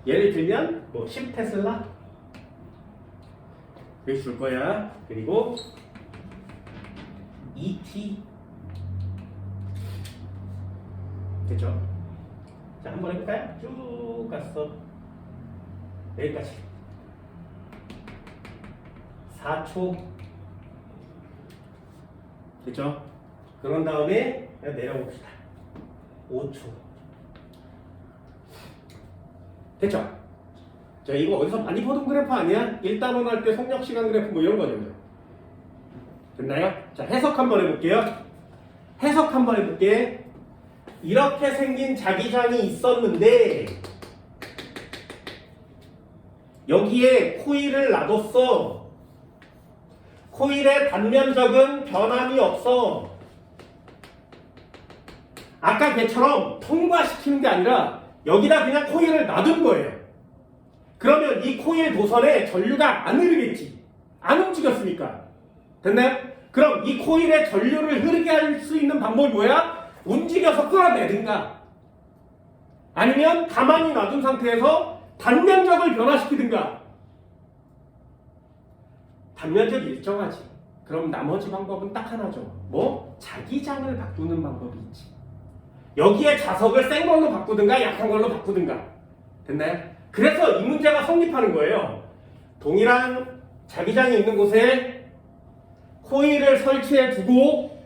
예를 들면 10테슬라 이렇게 줄 거야. 그리고 ET 됐죠? 자, 한번 해볼까요? 쭉 갔어. 여기까지 4초 됐죠? 그런 다음에 내려봅시다. 5초 됐죠? 자, 이거 어디서 많이 보던 그래프 아니야? 1단원 할 때 속력시간 그래프 뭐 이런 거죠. 됐나요? 자, 해석 한번 해볼게요. 해석 한번 해볼게. 이렇게 생긴 자기장이 있었는데 여기에 코일을 놔뒀어. 코일의 단면적은 변함이 없어. 아까 걔처럼 통과시키는 게 아니라 여기다 그냥 코일을 놔둔 거예요. 그러면 이 코일 도선에 전류가 안 흐르겠지. 안 움직였으니까. 됐나요? 그럼 이 코일의 전류를 흐르게 할 수 있는 방법이 뭐야? 움직여서 끌어내든가 아니면 가만히 놔둔 상태에서 단면적을 변화시키든가. 단면적이 일정하지. 그럼 나머지 방법은 딱 하나죠. 뭐? 자기장을 바꾸는 방법이 있지. 여기에 자석을 센 걸로 바꾸든가 약한 걸로 바꾸든가. 됐나요? 그래서 이 문제가 성립하는 거예요. 동일한 자기장이 있는 곳에 코일을 설치해 두고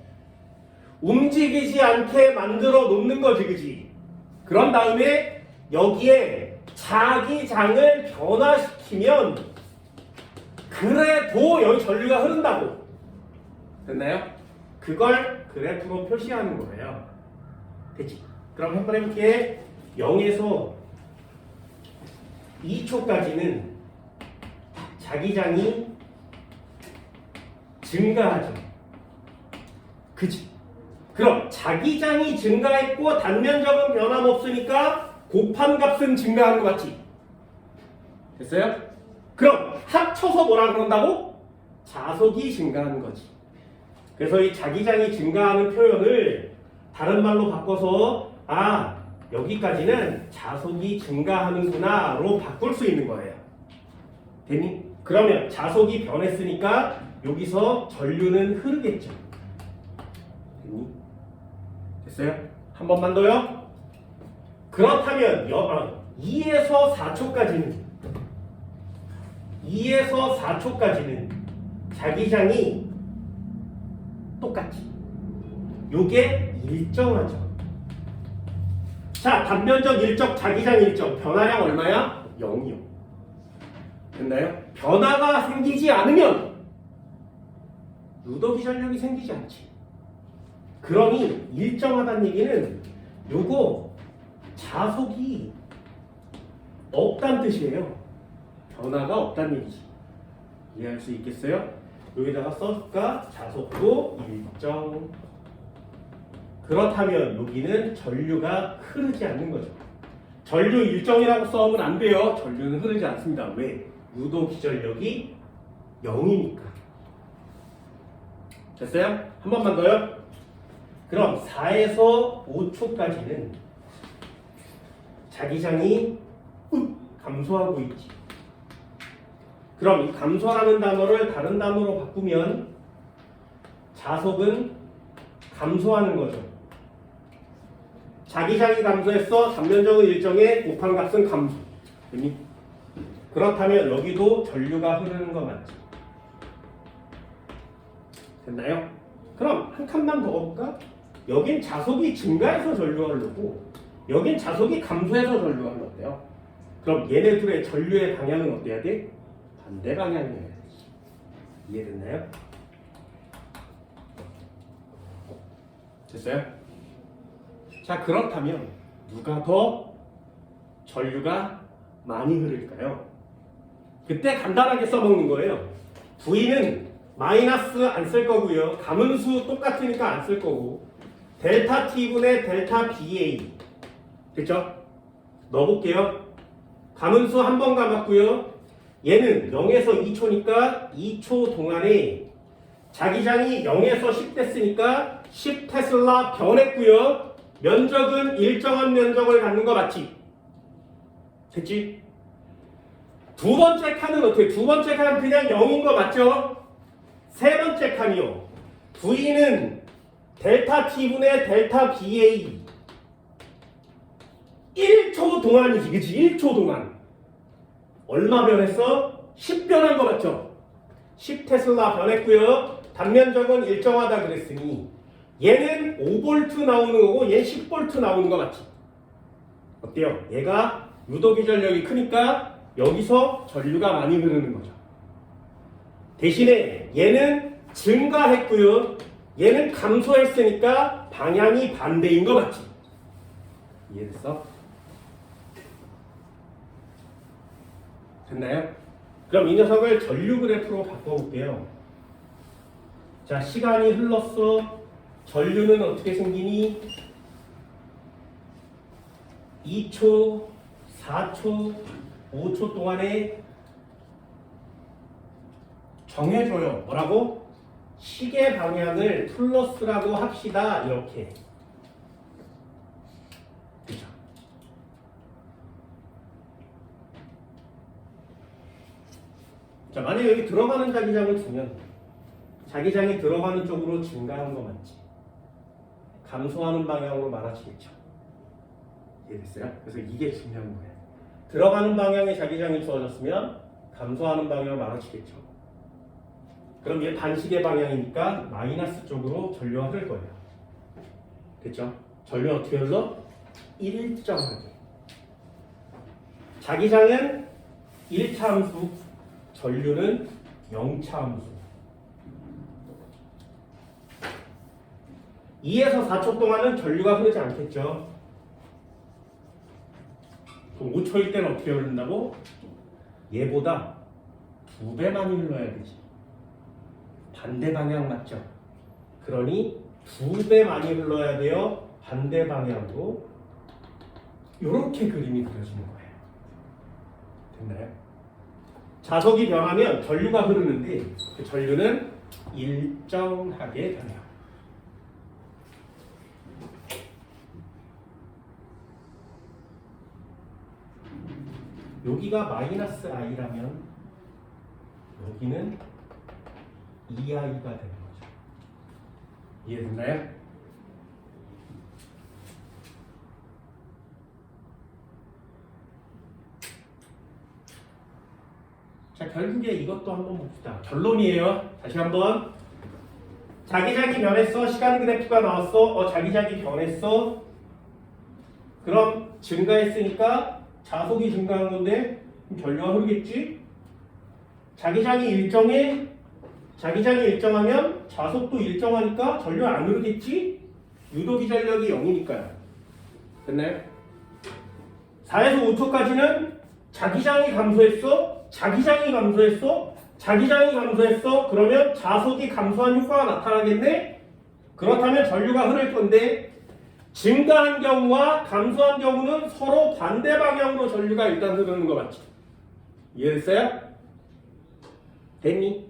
움직이지 않게 만들어 놓는 거지, 그지? 그런 다음에 여기에 자기장을 변화시키면 그래도 여기 전류가 흐른다고. 됐나요? 그걸 그래프로 표시하는 거예요. 됐지? 그럼 한번 해볼게. 0에서 2초까지는 자기장이 증가하죠. 그치? 그럼 자기장이 증가했고 단면적은 변함없으니까 곱한값은 증가하는 거 같지? 됐어요? 그럼 합쳐서 뭐라 그런다고? 자속이 증가하는 거지. 그래서 이 자기장이 증가하는 표현을 다른 말로 바꿔서 여기까지는 자속이 증가하는구나 로 바꿀 수 있는 거예요. 됐니? 그러면 자속이 변했으니까 여기서 전류는 흐르겠죠. 됐어요? 한 번만 더요. 그렇다면 2에서 4초까지는 자기장이 똑같지. 요게 일정하죠. 자, 단면적 일정, 자기장 일정. 변화량 얼마야? 0이요. 됐나요? 변화가 생기지 않으면 루더기 전력이 생기지 않지. 그러니 일정하다는 얘기는 요거 자속이 없다는 뜻이에요. 변화가 없다는 얘기지. 이해할 수 있겠어요? 여기다가 써줄까? 자속도 일정. 그렇다면 여기는 전류가 흐르지 않는 거죠. 전류 일정이라고 써오면 안 돼요. 전류는 흐르지 않습니다. 왜? 유도 기전력이 0이니까. 됐어요? 한 번만 더요. 그럼 4에서 5초까지는 자기장이 감소하고 있지. 그럼 이 감소라는 단어를 다른 단어로 바꾸면 자속은 감소하는 거죠. 자기장이 감소했어. 단면적은 일정에 곱한 값은 감소. 됐니? 그렇다면 여기도 전류가 흐르는 거 맞지? 됐나요? 그럼 한 칸만 더 볼까? 여긴 자속이 증가해서 전류가 흐르고 여긴 자속이 감소해서 전류가 흘렀대요. 그럼 얘네 둘의 전류의 방향은 어때야 돼? 반대 방향이어야 돼. 이해됐나요? 됐어요? 자, 그렇다면 누가 더 전류가 많이 흐를까요? 그때 간단하게 써먹는 거예요. V는 마이너스 안 쓸 거고요. 가문수 똑같으니까 안 쓸 거고 델타 T분의 델타 BA 됐죠? 넣어볼게요. 가문수 한 번 감았고요. 얘는 0에서 2초니까 2초 동안에 자기장이 0에서 10 됐으니까 10 테슬라 변했고요. 면적은 일정한 면적을 갖는 거 맞지? 됐지? 두 번째 칸은 어떻게? 두 번째 칸은 그냥 0인 거 맞죠? 세 번째 칸이요. V는 델타 T분의 델타 BA 1초 동안이지, 그치? 1초 동안. 얼마 변했어? 10 변한 거 맞죠? 10 테슬라 변했고요. 단면적은 일정하다 그랬으니 얘는 5V 나오는 거고 얘는 10V 나오는 거 맞지? 어때요? 얘가 유도기 전력이 크니까 여기서 전류가 많이 흐르는 거죠. 대신에 얘는 증가했고요. 얘는 감소했으니까 방향이 반대인 거 맞지? 이해됐어? 됐나요? 그럼 이 녀석을 전류 그래프로 바꿔볼게요. 자, 시간이 흘렀어. 전류는 어떻게 생기니? 2초, 4초, 5초 동안에 정해줘요. 뭐라고? 시계 방향을 플러스라고 합시다. 이렇게. 그죠? 자, 만약에 여기 들어가는 자기장을 주면 자기장이 들어가는 쪽으로 증가하는 거 맞지? 감소하는 방향으로 많아지겠죠. 이해됐어요? 그래서 이게 중요한 거예요. 들어가는 방향에 자기장이 주어졌으면 감소하는 방향으로 많아지겠죠. 그럼 얘 반시계 방향이니까 마이너스 쪽으로 전류가 흐를 거예요. 됐죠? 전류는 어떻게 흘러? 일정하게. 자기장은 1차 함수, 전류는 0차 함수. 2에서 4초 동안은 전류가 흐르지 않겠죠. 그럼 5초일 때는 어떻게 흐른다고? 얘보다 2배 많이 흘러야 되지. 반대 방향 맞죠? 그러니 2배 많이 흘러야 돼요. 반대 방향으로. 이렇게 그림이 그려지는 거예요. 됐나요? 자석이 변하면 전류가 흐르는데 그 전류는 일정하게 변해요. 여기가 마이너스 i라면 여기는 EI가 되는 거죠. 이해됐나요? 자, 결국에 이것도 한번 봅시다. 결론이에요. 다시 한번. 자기장이 변했어. 시간 그래프가 나왔어. 자기장이 변했어. 그럼 증가했으니까 자속이 증가한 건데 그럼 전류가 흐르겠지? 자기장이 일정해. 자기장이 일정하면 자속도 일정하니까 전류가 안 흐르겠지? 유도기전력이 0이니까요. 됐나요? 4에서 5초까지는 자기장이 감소했어. 자기장이 감소했어. 자기장이 감소했어. 그러면 자속이 감소한 효과가 나타나겠네? 그렇다면 전류가 흐를 건데 증가한 경우와 감소한 경우는 서로 반대 방향으로 전류가 일단 흐르는 거 맞지? 이해됐어요? 됐니?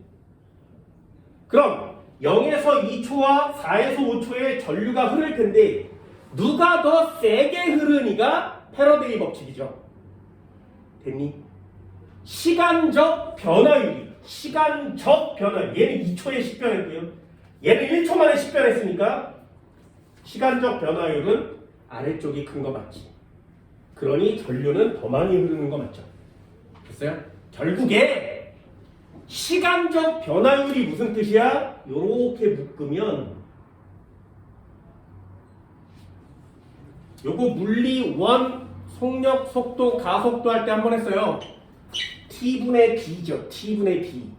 그럼 0에서 2초와 4에서 5초에 전류가 흐를 텐데 누가 더 세게 흐르니가 패러데이 법칙이죠. 됐니? 시간적 변화율이 시간적 변화율 얘는 2초에 10변했고요. 얘는 1초 만에 10변했으니까 시간적 변화율은 아래쪽이 큰 거 맞지. 그러니 전류는 더 많이 흐르는 거 맞죠. 됐어요? 결국에 시간적 변화율이 무슨 뜻이야? 요렇게 묶으면 요거 물리 원 속력 속도 가속도 할 때 한번 했어요. T분의 B죠. T분의 B.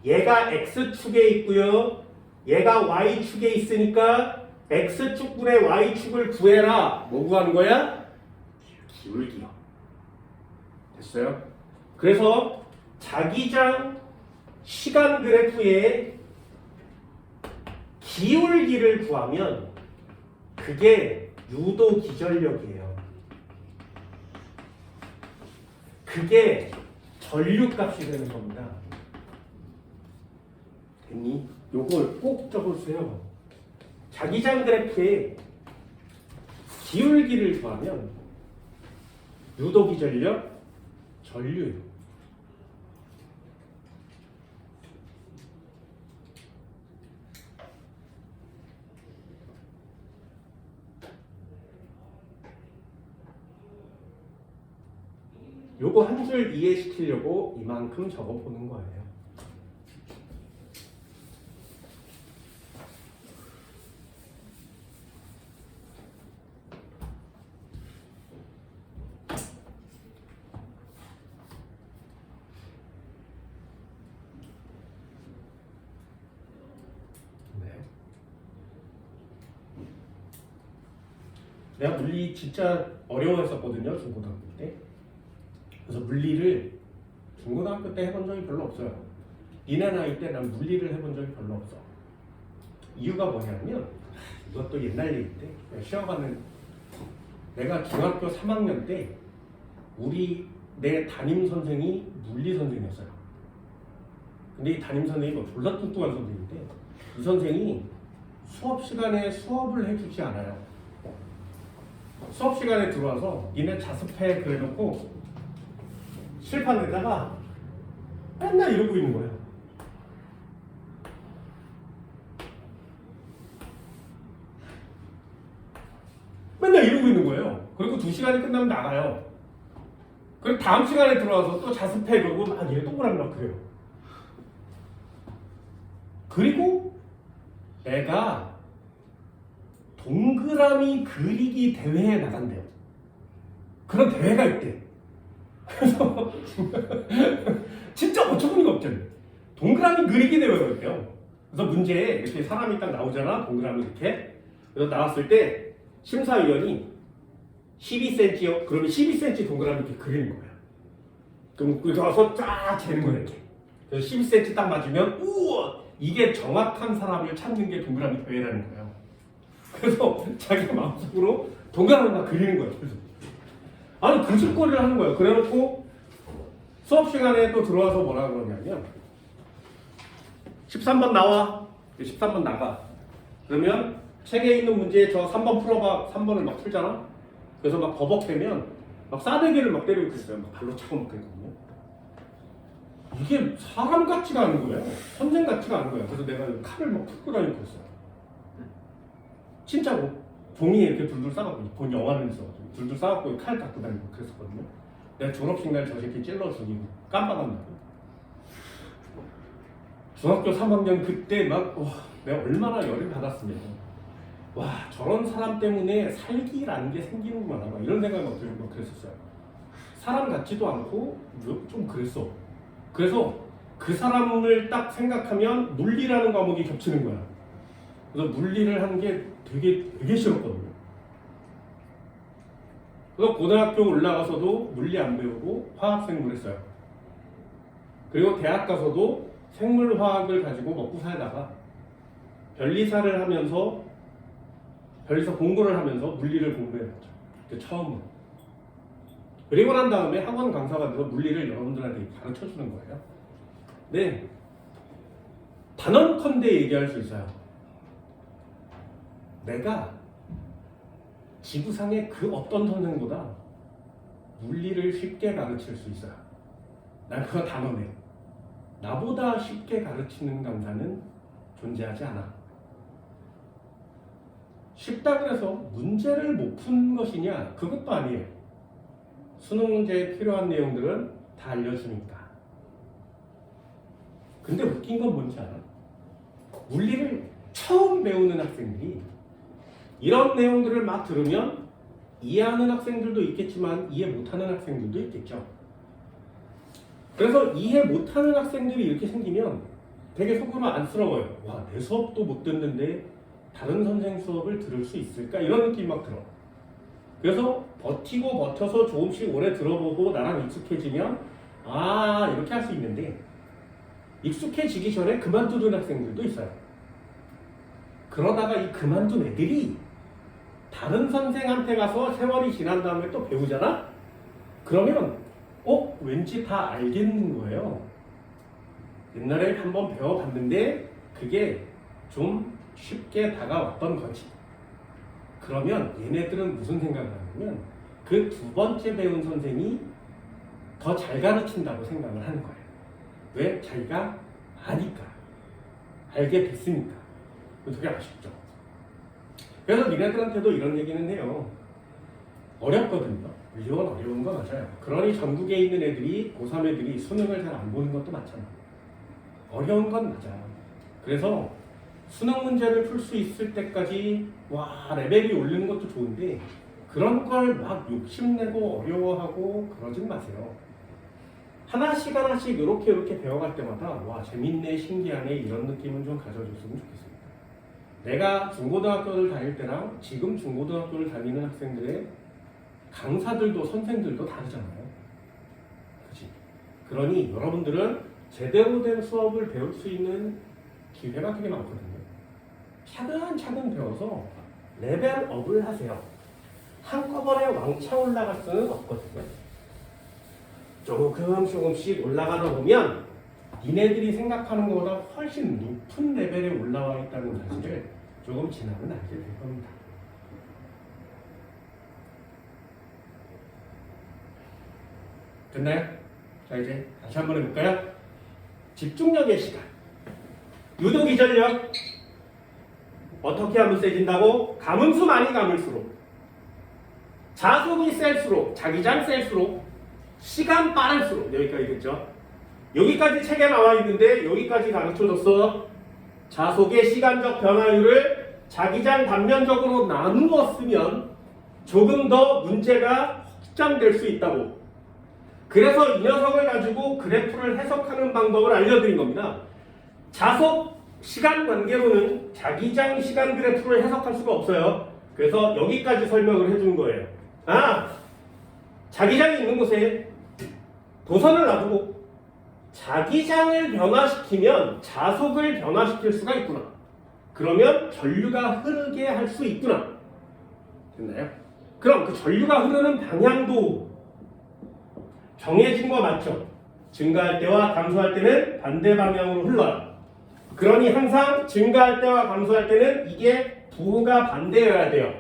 얘가 X축에 있고요. 얘가 Y축에 있으니까 X축분의 Y축을 구해라. 뭐 구하는 거야? 기울기요. 됐어요? 그래서 자기장 시간 그래프의 기울기를 구하면 그게 유도 기전력이에요. 그게 전류값이 되는 겁니다. 됐니? 요걸 꼭 적어주세요. 자기장 그래프의 기울기를 구하면 유도 기전력, 전류요. 요거 한 줄 이해시키려고 이만큼 적어보는 거예요. 네. 내가 물리 진짜 어려워했었거든요, 중고등학교 때. 그래서 물리를 중고등학교 때 해본 적이 별로 없어요. 니네 나이 때 난 물리를 해본 적이 별로 없어. 이유가 뭐냐면 이것도 옛날 얘기인데 시험 가는 내가 중학교 3학년 때 내 담임 선생이 물리 선생이었어요. 근데 이 담임 선생이 뭐 졸라 뚱뚱한 선생인데 이 선생이 수업 시간에 수업을 해주지 않아요. 수업 시간에 들어와서 니네 자습해 그래놓고 칠판에다가 맨날 이러고 있는 거예요. 맨날 이러고 있는 거예요. 그리고 2시간이 끝나면 나가요. 그리고 다음 시간에 들어와서 또 자습해 그러고 막 얘 동그라미 막 그래요. 그리고 내가 동그라미 그리기 대회에 나간대요. 그런 대회가 있대. 그래서 진짜 어처구니가 없잖아요. 동그라미 그리기 대회가 있대요. 그래서 문제에 이렇게 사람이 딱 나오잖아. 동그라미 이렇게. 그래서 나왔을 때 심사위원이 12cm요. 그러면 12cm 동그라미 이렇게 그리는 거야. 그럼 그렇게 와서 쫙 재는 거야 이렇게. 그래서 12cm 딱 맞으면 우와 이게 정확한 사람을 찾는 게 동그라미 대회라는 거예요. 그래서 자기가 마음속으로 동그라미만 그리는 거예요. 그래서 아니 그 짓거리를 하는 거예요. 그래놓고 수업 시간에 또 들어와서 뭐라 그러냐면 13번 나와. 13번 나가. 그러면 책에 있는 문제 저 3번 풀어봐. 3번을 막 풀잖아. 그래서 막 버벅대면 막 싸대기를 막 때리고 있어요. 막 발로 차고 막 그랬거든요. 이게 사람 같지가 않은 거예요. 선생 같지가 않은 거예요. 그래서 내가 칼을 막 풀고 다니고 그랬어요. 진짜로 종이에 이렇게 둘둘 싸갖고 본 영화를 있어가지고 둘둘 싸갖고 칼 갖고 다니고 그랬었거든요. 내가 졸업식 날 저 새끼 찔러 죽이고 깜빡한다고. 중학교 3학년 그때 막 내가 얼마나 열을 받았으면 와 저런 사람 때문에 살기라는 게 생기는구나 막 이런 생각이 막 들고 그랬었어요. 사람 같지도 않고 좀 그랬어. 그래서 그 사람을 딱 생각하면 물리라는 과목이 겹치는 거야. 그래서 물리를 하는 게 되게 싫었거든요. 그래서 고등학교 올라가서도 물리 안 배우고 화학생물 했어요. 그리고 대학 가서도 생물화학을 가지고 먹고 살다가 변리사를 하면서 변리사 공부를 하면서 물리를 공부해봤죠. 그 처음으로. 그리고 난 다음에 학원 강사가 돼서 물리를 여러분들한테 가르쳐주는 거예요. 네, 단언컨대 얘기할 수 있어요. 내가 지구상의 그 어떤 선생보다 물리를 쉽게 가르칠 수 있어요. 난 그거 단언해요. 나보다 쉽게 가르치는 강사는 존재하지 않아. 쉽다 그래서 문제를 못 푼 것이냐? 그것도 아니에요. 수능 문제에 필요한 내용들은 다 알려주니까. 근데 웃긴 건 뭔지 알아? 물리를 처음 배우는 학생들이 이런 내용들을 막 들으면 이해하는 학생들도 있겠지만 이해 못하는 학생들도 있겠죠. 그래서 이해 못하는 학생들이 이렇게 생기면 되게 속으로 안쓰러워요. 와, 내 수업도 못 듣는데 다른 선생 수업을 들을 수 있을까? 이런 느낌이 막 들어. 그래서 버티고 버텨서 조금씩 오래 들어보고 나랑 익숙해지면 이렇게 할 수 있는데 익숙해지기 전에 그만두는 학생들도 있어요. 그러다가 이 그만둔 애들이 다른 선생한테 가서 세월이 지난 다음에 또 배우잖아? 그러면 왠지 다 알겠는 거예요. 옛날에 한번 배워봤는데 그게 좀 쉽게 다가왔던 거지. 그러면 얘네들은 무슨 생각을 하냐면 그 두 번째 배운 선생이 더 잘 가르친다고 생각을 하는 거예요. 왜? 자기가 아니까. 알게 됐으니까. 되게 아쉽죠. 그래서 니네들한테도 이런 얘기는 해요. 어렵거든요. 물론 어려운 거 맞아요. 그러니 전국에 있는 애들이 고3 애들이 수능을 잘 안 보는 것도 맞잖아. 어려운 건 맞아. 그래서 수능 문제를 풀 수 있을 때까지 레벨이 오르는 것도 좋은데 그런 걸 막 욕심내고 어려워하고 그러진 마세요. 하나씩 하나씩 이렇게 배워갈 때마다 재밌네, 신기하네 이런 느낌은 좀 가져줬으면 좋겠습니다. 내가 중고등학교를 다닐 때랑 지금 중고등학교를 다니는 학생들의 강사들도 선생들도 다르잖아요. 그치? 그러니 여러분들은 제대로 된 수업을 배울 수 있는 기회가 되게 많거든요. 차근차근 배워서 레벨업을 하세요. 한꺼번에 왕창 올라갈 수는 없거든요. 조금씩 올라가다 보면 니네들이 생각하는 것보다 훨씬 높은 레벨에 올라와 있다는 사실을 조금 지나면 알게 될 겁니다. 됐나요? 자, 이제 다시 한번 해볼까요? 집중력의 시간. 유도기전력. 어떻게 하면 세진다고? 감음수 많이 감을수록, 자속이 셀수록, 자기장 셀수록, 시간 빠를수록. 여기까지 됐죠? 여기까지 책에 나와 있는데 여기까지 가르쳐줬어. 자속의 시간적 변화율을 자기장 단면적으로 나누었으면 조금 더 문제가 확장될 수 있다고. 그래서 이 녀석을 가지고 그래프를 해석하는 방법을 알려드린 겁니다. 자속 시간 관계로는 자기장 시간 그래프를 해석할 수가 없어요. 그래서 여기까지 설명을 해준 거예요. 자기장이 있는 곳에 도선을 놔두고 자기장을 변화시키면 자속을 변화시킬 수가 있구나. 그러면 전류가 흐르게 할 수 있구나. 됐나요? 그럼 그 전류가 흐르는 방향도 정해진 거 맞죠? 증가할 때와 감소할 때는 반대 방향으로 흘러요. 그러니 항상 증가할 때와 감소할 때는 이게 부호가 반대여야 돼요.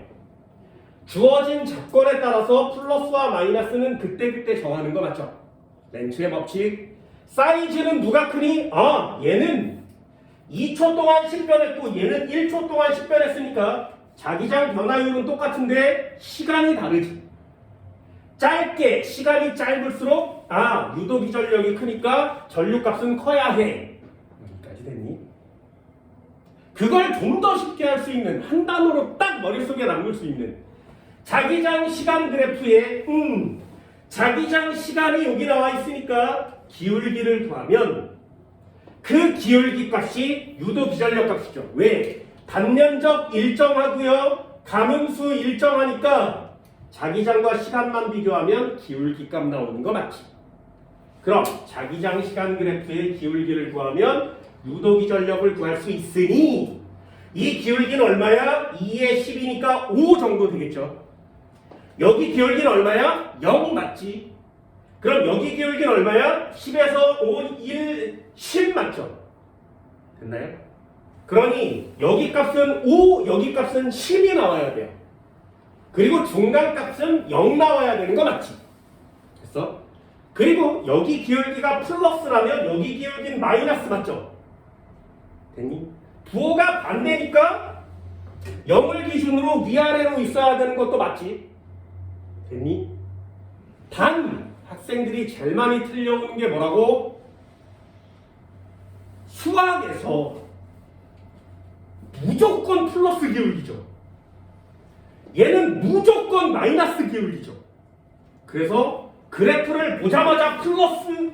주어진 조건에 따라서 플러스와 마이너스는 그때그때 정하는 거 맞죠? 렌츠의 법칙. 사이즈는 누가 크니? 얘는 2초 동안 식별했고 얘는 1초 동안 식별했으니까 자기장 변화율은 똑같은데 시간이 다르지. 짧게 시간이 짧을수록 유도기 전력이 크니까 전류값은 커야 해. 여기까지 됐니? 그걸 좀 더 쉽게 할 수 있는, 한 단어로 딱 머릿속에 남길 수 있는 자기장 시간 그래프에 자기장 시간이 여기 나와 있으니까 기울기를 구하면 그 기울기 값이 유도 기전력 값이죠. 왜? 단면적 일정하고요. 가문수 일정하니까 자기장과 시간만 비교하면 기울기 값 나오는 거 맞지? 그럼 자기장 시간 그래프의 기울기를 구하면 유도 기전력을 구할 수 있으니 이 기울기는 얼마야? 2에 10이니까 5 정도 되겠죠. 여기 기울기는 얼마야? 0 맞지? 그럼 여기 기울기는 얼마야? 10에서 5, 1, 10 맞죠? 됐나요? 그러니 여기 값은 5, 여기 값은 10이 나와야 돼요. 그리고 중간 값은 0 나와야 되는 거 맞지? 됐어? 그리고 여기 기울기가 플러스라면 여기 기울기는 마이너스 맞죠? 됐니? 부호가 반대니까 0을 기준으로 위아래로 있어야 되는 것도 맞지? 됐니? 단 학생들이 제일 많이 틀려오는 게 뭐라고? 수학에서 무조건 플러스 기울기죠. 얘는 무조건 마이너스 기울기죠. 그래서 그래프를 보자마자 플러스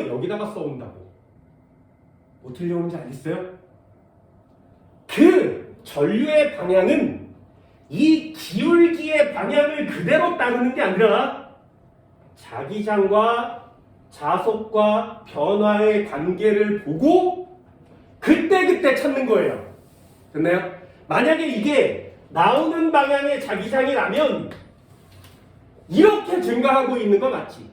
여기다가 써온다고. 뭐 틀려오는지 알겠어요? 그 전류의 방향은 이 기울기의 방향을 그대로 따르는 게 아니라 자기장과 자속과 변화의 관계를 보고 그때그때 찾는 거예요. 됐나요? 만약에 이게 나오는 방향의 자기장이라면 이렇게 증가하고 있는 거 맞지?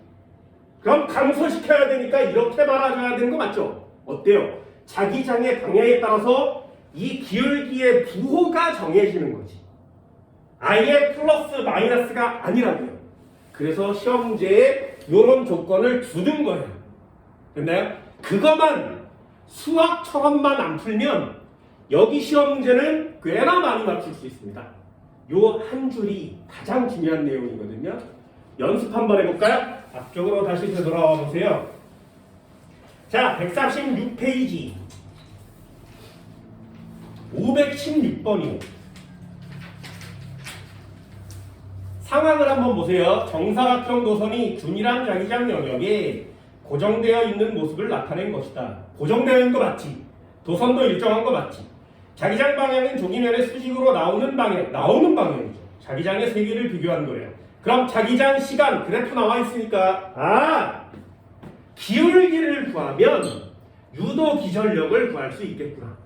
그럼 감소시켜야 되니까 이렇게 말아줘야 되는 거 맞죠? 어때요? 자기장의 방향에 따라서 이 기울기의 부호가 정해지는 거지. 아예 플러스 마이너스가 아니라고요. 그래서 시험 문제에 이런 조건을 두는 거예요. 됐나요? 그것만 수학처럼만 안 풀면 여기 시험 문제는 꽤나 많이 맞출 수 있습니다. 요 한 줄이 가장 중요한 내용이거든요. 연습 한번 해볼까요? 앞쪽으로 다시 되돌아와 보세요. 자, 146페이지 516번이요. 상황을 한번 보세요. 정사각형 도선이 균일한 자기장 영역에 고정되어 있는 모습을 나타낸 것이다. 고정되어 있는 거 맞지? 도선도 일정한 거 맞지? 자기장 방향은 조기면의 수직으로 나오는 방향이죠. 자기장의 세 개를 비교한 거예요. 그럼 자기장 시간 그래프 나와 있으니까 기울기를 구하면 유도 기전력을 구할 수 있겠구나.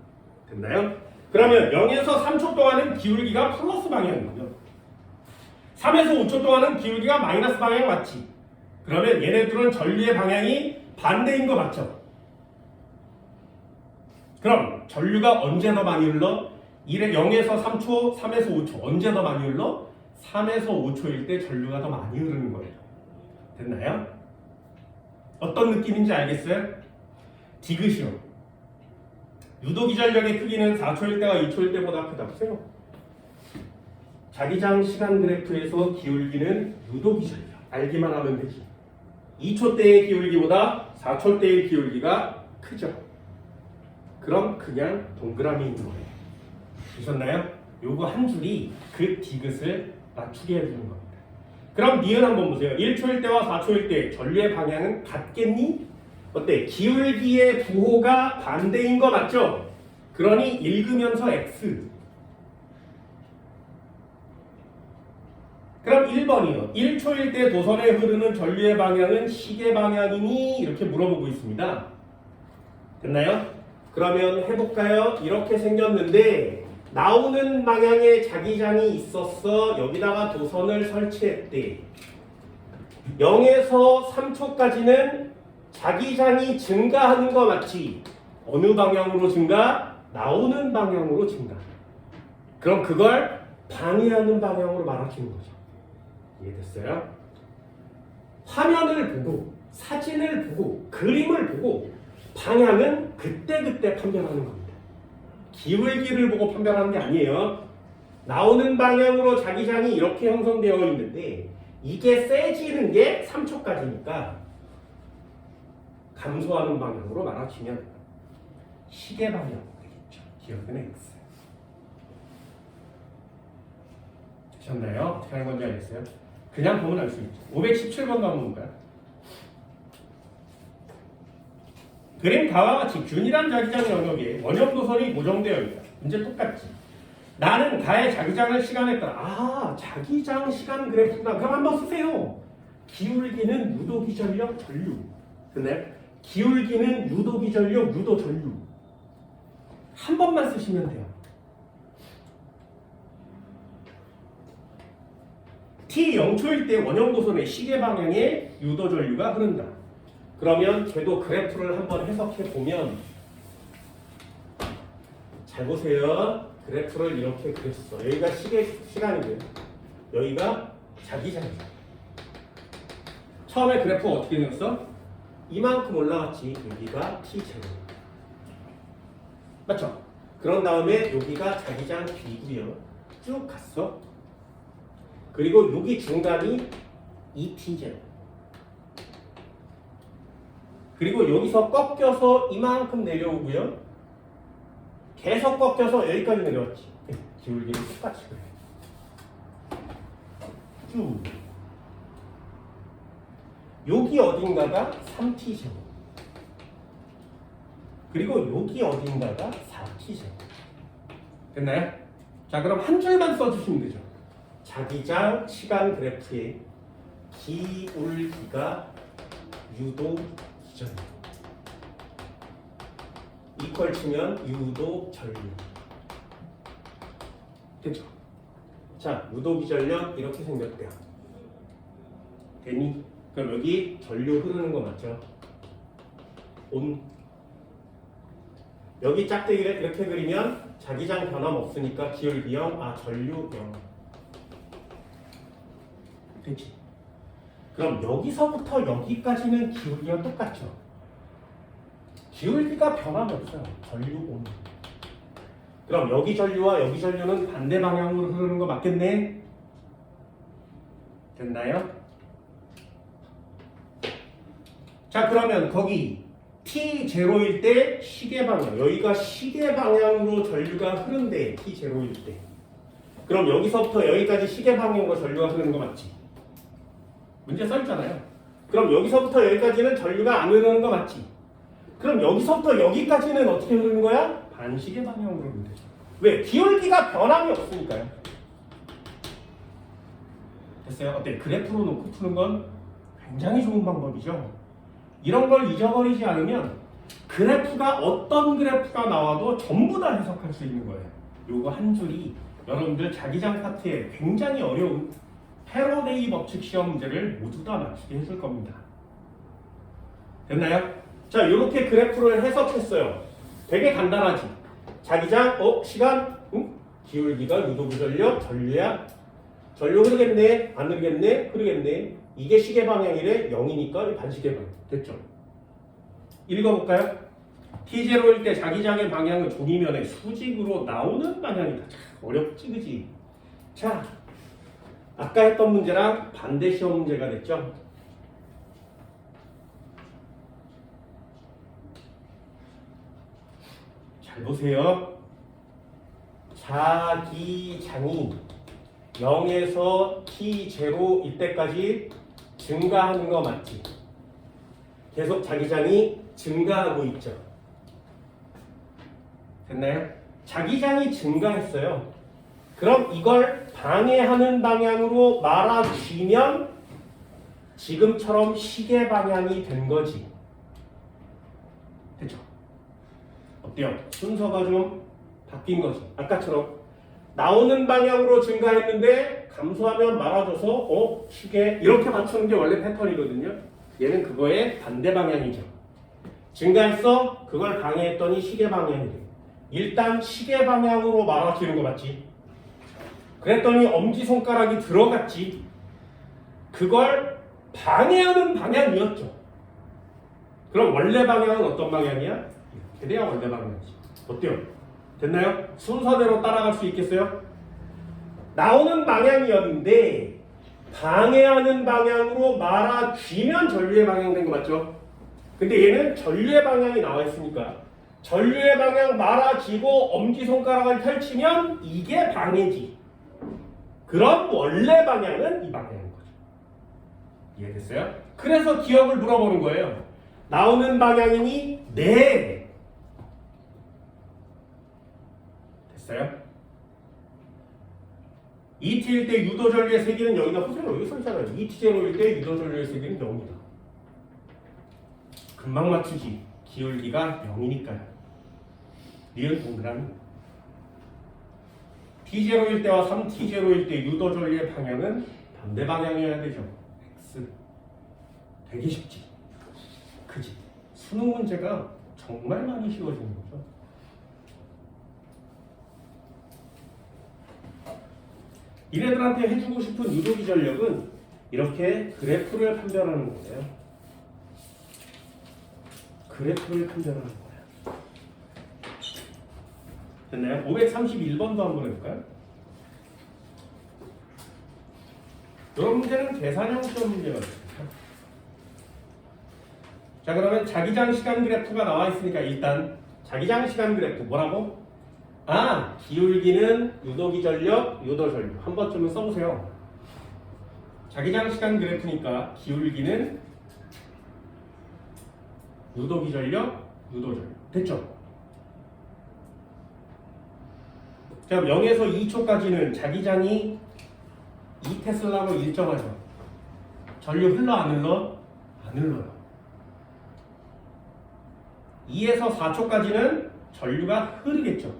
됐나요? 그러면 0에서 3초 동안은 기울기가 플러스 방향이고요. 3에서 5초 동안은 기울기가 마이너스 방향 맞지? 그러면 얘네들은 전류의 방향이 반대인 거 맞죠? 그럼 전류가 언제 더 많이 흘러? 0에서 3초, 3에서 5초 언제 더 많이 흘러? 3에서 5초일 때 전류가 더 많이 흐르는 거예요. 됐나요? 어떤 느낌인지 알겠어요? 디귿이요. 유도기전력의 크기는 4초일 때와 2초일 때보다 크다. 보세요. 자기장 시간 그래프에서 기울기는 유도기전력. 알기만 하면 되지. 2초 때의 기울기보다 4초 때의 기울기가 크죠. 그럼 그냥 동그라미 있는 거예요. 보셨나요? 요거 한 줄이 그 디귿을 맞추게 해주는 겁니다. 그럼 니은 한번 보세요. 1초일 때와 4초일 때 전류의 방향은 같겠니? 어때? 기울기의 부호가 반대인 거 맞죠? 그러니 읽으면서 X. 그럼 1번이요. 1초일 때 도선에 흐르는 전류의 방향은 시계 방향이니? 이렇게 물어보고 있습니다. 됐나요? 그러면 해볼까요? 이렇게 생겼는데 나오는 방향에 자기장이 있었어. 여기다가 도선을 설치했대. 0에서 3초까지는 자기장이 증가하는 거 맞지? 어느 방향으로 증가? 나오는 방향으로 증가. 그럼 그걸 방해하는 방향으로 말아주는 거죠. 이해됐어요? 화면을 보고 사진을 보고 그림을 보고 방향은 그때그때 판별하는 겁니다. 기울기를 보고 판별하는 게 아니에요. 나오는 방향으로 자기장이 이렇게 형성되어 있는데 이게 세지는 게 3초까지니까 감소하는 방향으로 말아주면 시계 방향 되겠죠. 기억은 X. 되셨나요? 어떻게 하는 건지 알겠어요? 그냥 보면 알 수 있죠. 517번 가봅니다. 그림 다와 같이 균일한 자기장 영역에 원형 도선이 고정되어 있다. 문제 똑같지. 나는 가의 자기장을 시간에 따라 자기장 시간 그래프구나. 그럼 한번 쓰세요. 기울기는 유도기 전력 전류. 근데 기울기는 유도기 전력 유도 전류. 한 번만 쓰시면 돼요. t 0초일 때 원형 도선의 시계 방향에 유도 전류가 흐른다. 그러면 걔도 그래프를 한번 해석해 보면 잘 보세요. 그래프를 이렇게 그렸어. 여기가 시간이고요. 여기가 자기장이죠. 처음에 그래프가 어떻게 되었어? 이만큼 올라갔지. 여기가 T0. 맞죠? 그런 다음에 여기가 자기장 B고요. 쭉 갔어. 그리고 여기 중간이 ET0. 그리고 여기서 꺾여서 이만큼 내려오고요. 계속 꺾여서 여기까지 내려왔지. 기울기는 똑같이 그래. 쭉. 여기 어딘가가 3t제곱. 그리고 여기 어딘가가 4t제곱. 됐나요? 자, 그럼 한 줄만 써주시면 되죠. 자기장 시간 그래프에 기울기가 유도 기전. 이퀄 치면 유도 전류. 됐죠? 자, 유도기 전력 이렇게 생겼대요. 되니? 그럼 여기 전류 흐르는 거 맞죠? 온. 여기 짝대기를 이렇게 그리면 자기장 변함 없으니까 기울기 0, 전류 0. 됐지? 그럼 여기서부터 여기까지는 기울기가 똑같죠? 기울기가 변함이 없어요. 전류 온. 그럼 여기 전류와 여기 전류는 반대 방향으로 흐르는 거 맞겠네? 됐나요? 자, 그러면 거기 T0일 때 시계 방향, 여기가 시계 방향으로 전류가 흐른대. T0일 때. 그럼 여기서부터 여기까지 시계 방향으로 전류가 흐르는 거 맞지? 문제 써있잖아요. 그럼 여기서부터 여기까지는 전류가 안 흐르는 거 맞지? 그럼 여기서부터 여기까지는 어떻게 흐르는 거야? 반시계 방향으로 흐르면 되죠. 왜? 기울기가 변함이 없으니까요. 됐어요? 어때? 그래프로 놓고 푸는 건 굉장히 좋은 방법이죠. 이런 걸 잊어버리지 않으면 그래프가 어떤 그래프가 나와도 전부 다 해석할 수 있는 거예요. 요거 한 줄이 여러분들 자기장 파트에 굉장히 어려운 패러데이 법칙 시험 문제를 모두 다 맞추게 해줄 겁니다. 됐나요? 자, 이렇게 그래프를 해석했어요. 되게 간단하지. 자기장, 시간, 기울기가 유도부 전력, 전류야. 전류 흐르겠네, 안 흐르겠네, 흐르겠네. 이게 시계 방향이래, 0이니까 반시계 방향. 됐죠? 읽어볼까요? T0일 때 자기장의 방향은 종이면에 수직으로 나오는 방향이다. 참 어렵지, 그지? 자, 아까 했던 문제랑 반대 시험 문제가 됐죠? 잘 보세요. 자기장이 0에서 T0일 때까지 증가하는 거 맞지? 계속 자기장이 증가하고 있죠. 됐나요? 자기장이 증가했어요. 그럼 이걸 방해하는 방향으로 말아주시면 지금처럼 시계 방향이 된 거지. 됐죠? 어때요? 순서가 좀 바뀐 거지. 아까처럼 나오는 방향으로 증가했는데 감소하면 말아줘서 시계 이렇게 맞추는 게 원래 패턴이거든요. 얘는 그거의 반대 방향이죠. 증가했어? 그걸 방해했더니 시계 방향이 돼. 일단 시계 방향으로 말아주는 거 맞지? 그랬더니 엄지손가락이 들어갔지. 그걸 방해하는 방향이었죠. 그럼 원래 방향은 어떤 방향이야? 이렇게 돼야 원래 방향이지. 어때요? 됐나요? 순서대로 따라갈 수 있겠어요? 나오는 방향이었는데 방해하는 방향으로 말아쥐면 전류의 방향 된 거 맞죠? 근데 얘는 전류의 방향이 나와 있으니까 전류의 방향 말아쥐고 엄지손가락을 펼치면 이게 방해지. 그럼 원래 방향은 이 방향인 거죠. 이해됐어요? 그래서 기억을 물어보는 거예요. 나오는 방향이니 네. 됐어요? ET일 때 유도전류의 세기는 0이다. 보세요. 여기 써 있잖아요. ET0일 때 유도전류의 세기는 0이다. 금방 맞추지. 기울기가 0이니까요. 리을 동그라미. T0일 때와 3T0일 때 유도전류의 방향은 반대 방향이어야 되죠. X. 되게 쉽지. 그지? 수능 문제가 정말 많이 쉬워지는 거죠. 이네들한테 해주고 싶은 유도기 전력은 이렇게 그래프를 판별하는 거예요. 그래프를 판별하는 거예요. 됐나요? 531번도 한번 해볼까요? 이런 문제는 계산형 시험 문제가 있습니다. 자, 그러면 자기장 시간 그래프가 나와 있으니까 일단 자기장 시간 그래프 뭐라고? 아, 기울기는 유도기 전력, 유도 전력. 한 번쯤은 써보세요. 자기장 시간 그래프니까 기울기는 유도기 전력, 유도 전력. 됐죠? 자, 0에서 2초까지는 자기장이 2테슬라로 일정하죠. 전류 흘러 안 흘러? 안 흘러요. 2에서 4초까지는 전류가 흐르겠죠.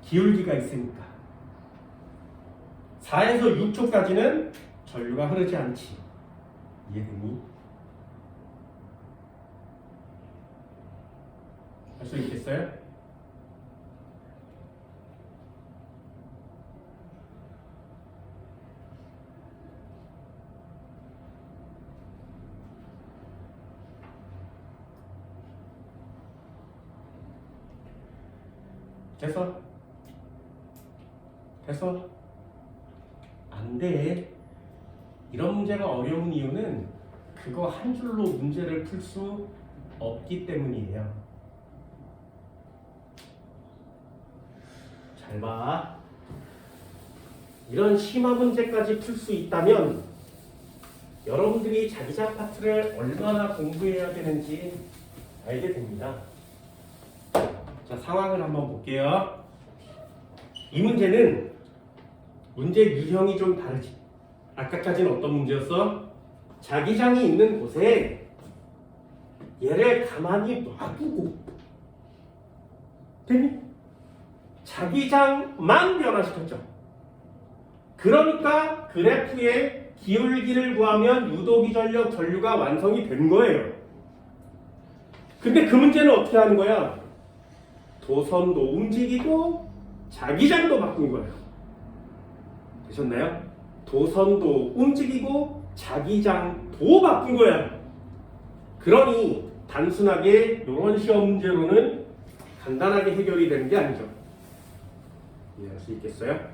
기울기가 있으니까. 4에서 6초까지는 전류가 흐르지 않지. 이해되니? 할 수 있겠어요? 됐어? 됐어? 안 돼. 이런 문제가 어려운 이유는 그거 한 줄로 문제를 풀 수 없기 때문이에요. 잘 봐. 이런 심화 문제까지 풀 수 있다면 여러분들이 자기장 파트를 얼마나 공부해야 되는지 알게 됩니다. 자, 상황을 한번 볼게요. 이 문제는 문제 유형이 좀 다르지. 아까까지는 어떤 문제였어? 자기장이 있는 곳에 얘를 가만히 놔두고 됐니? 자기장만 변화시켰죠. 그러니까 그래프의 기울기를 구하면 유도기 전력 전류가 완성이 된 거예요. 근데 그 문제는 어떻게 하는 거야? 도선도 움직이고 자기장도 바꾼 거예요. 되셨나요? 도선도 움직이고 자기장도 바꾼 거야. 그러니 단순하게 이런 시험 문제로는 간단하게 해결이 되는 게 아니죠. 이해할 수 있겠어요?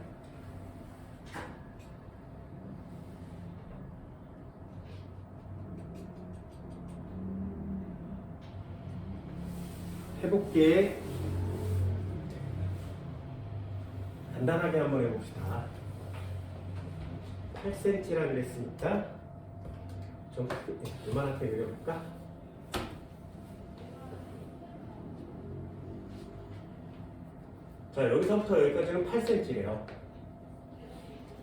해볼게. 간단하게 한번 해봅시다. 8cm라 그랬으니까 좀 요만하게 그려볼까? 자, 여기서부터 여기까지는 8cm래요.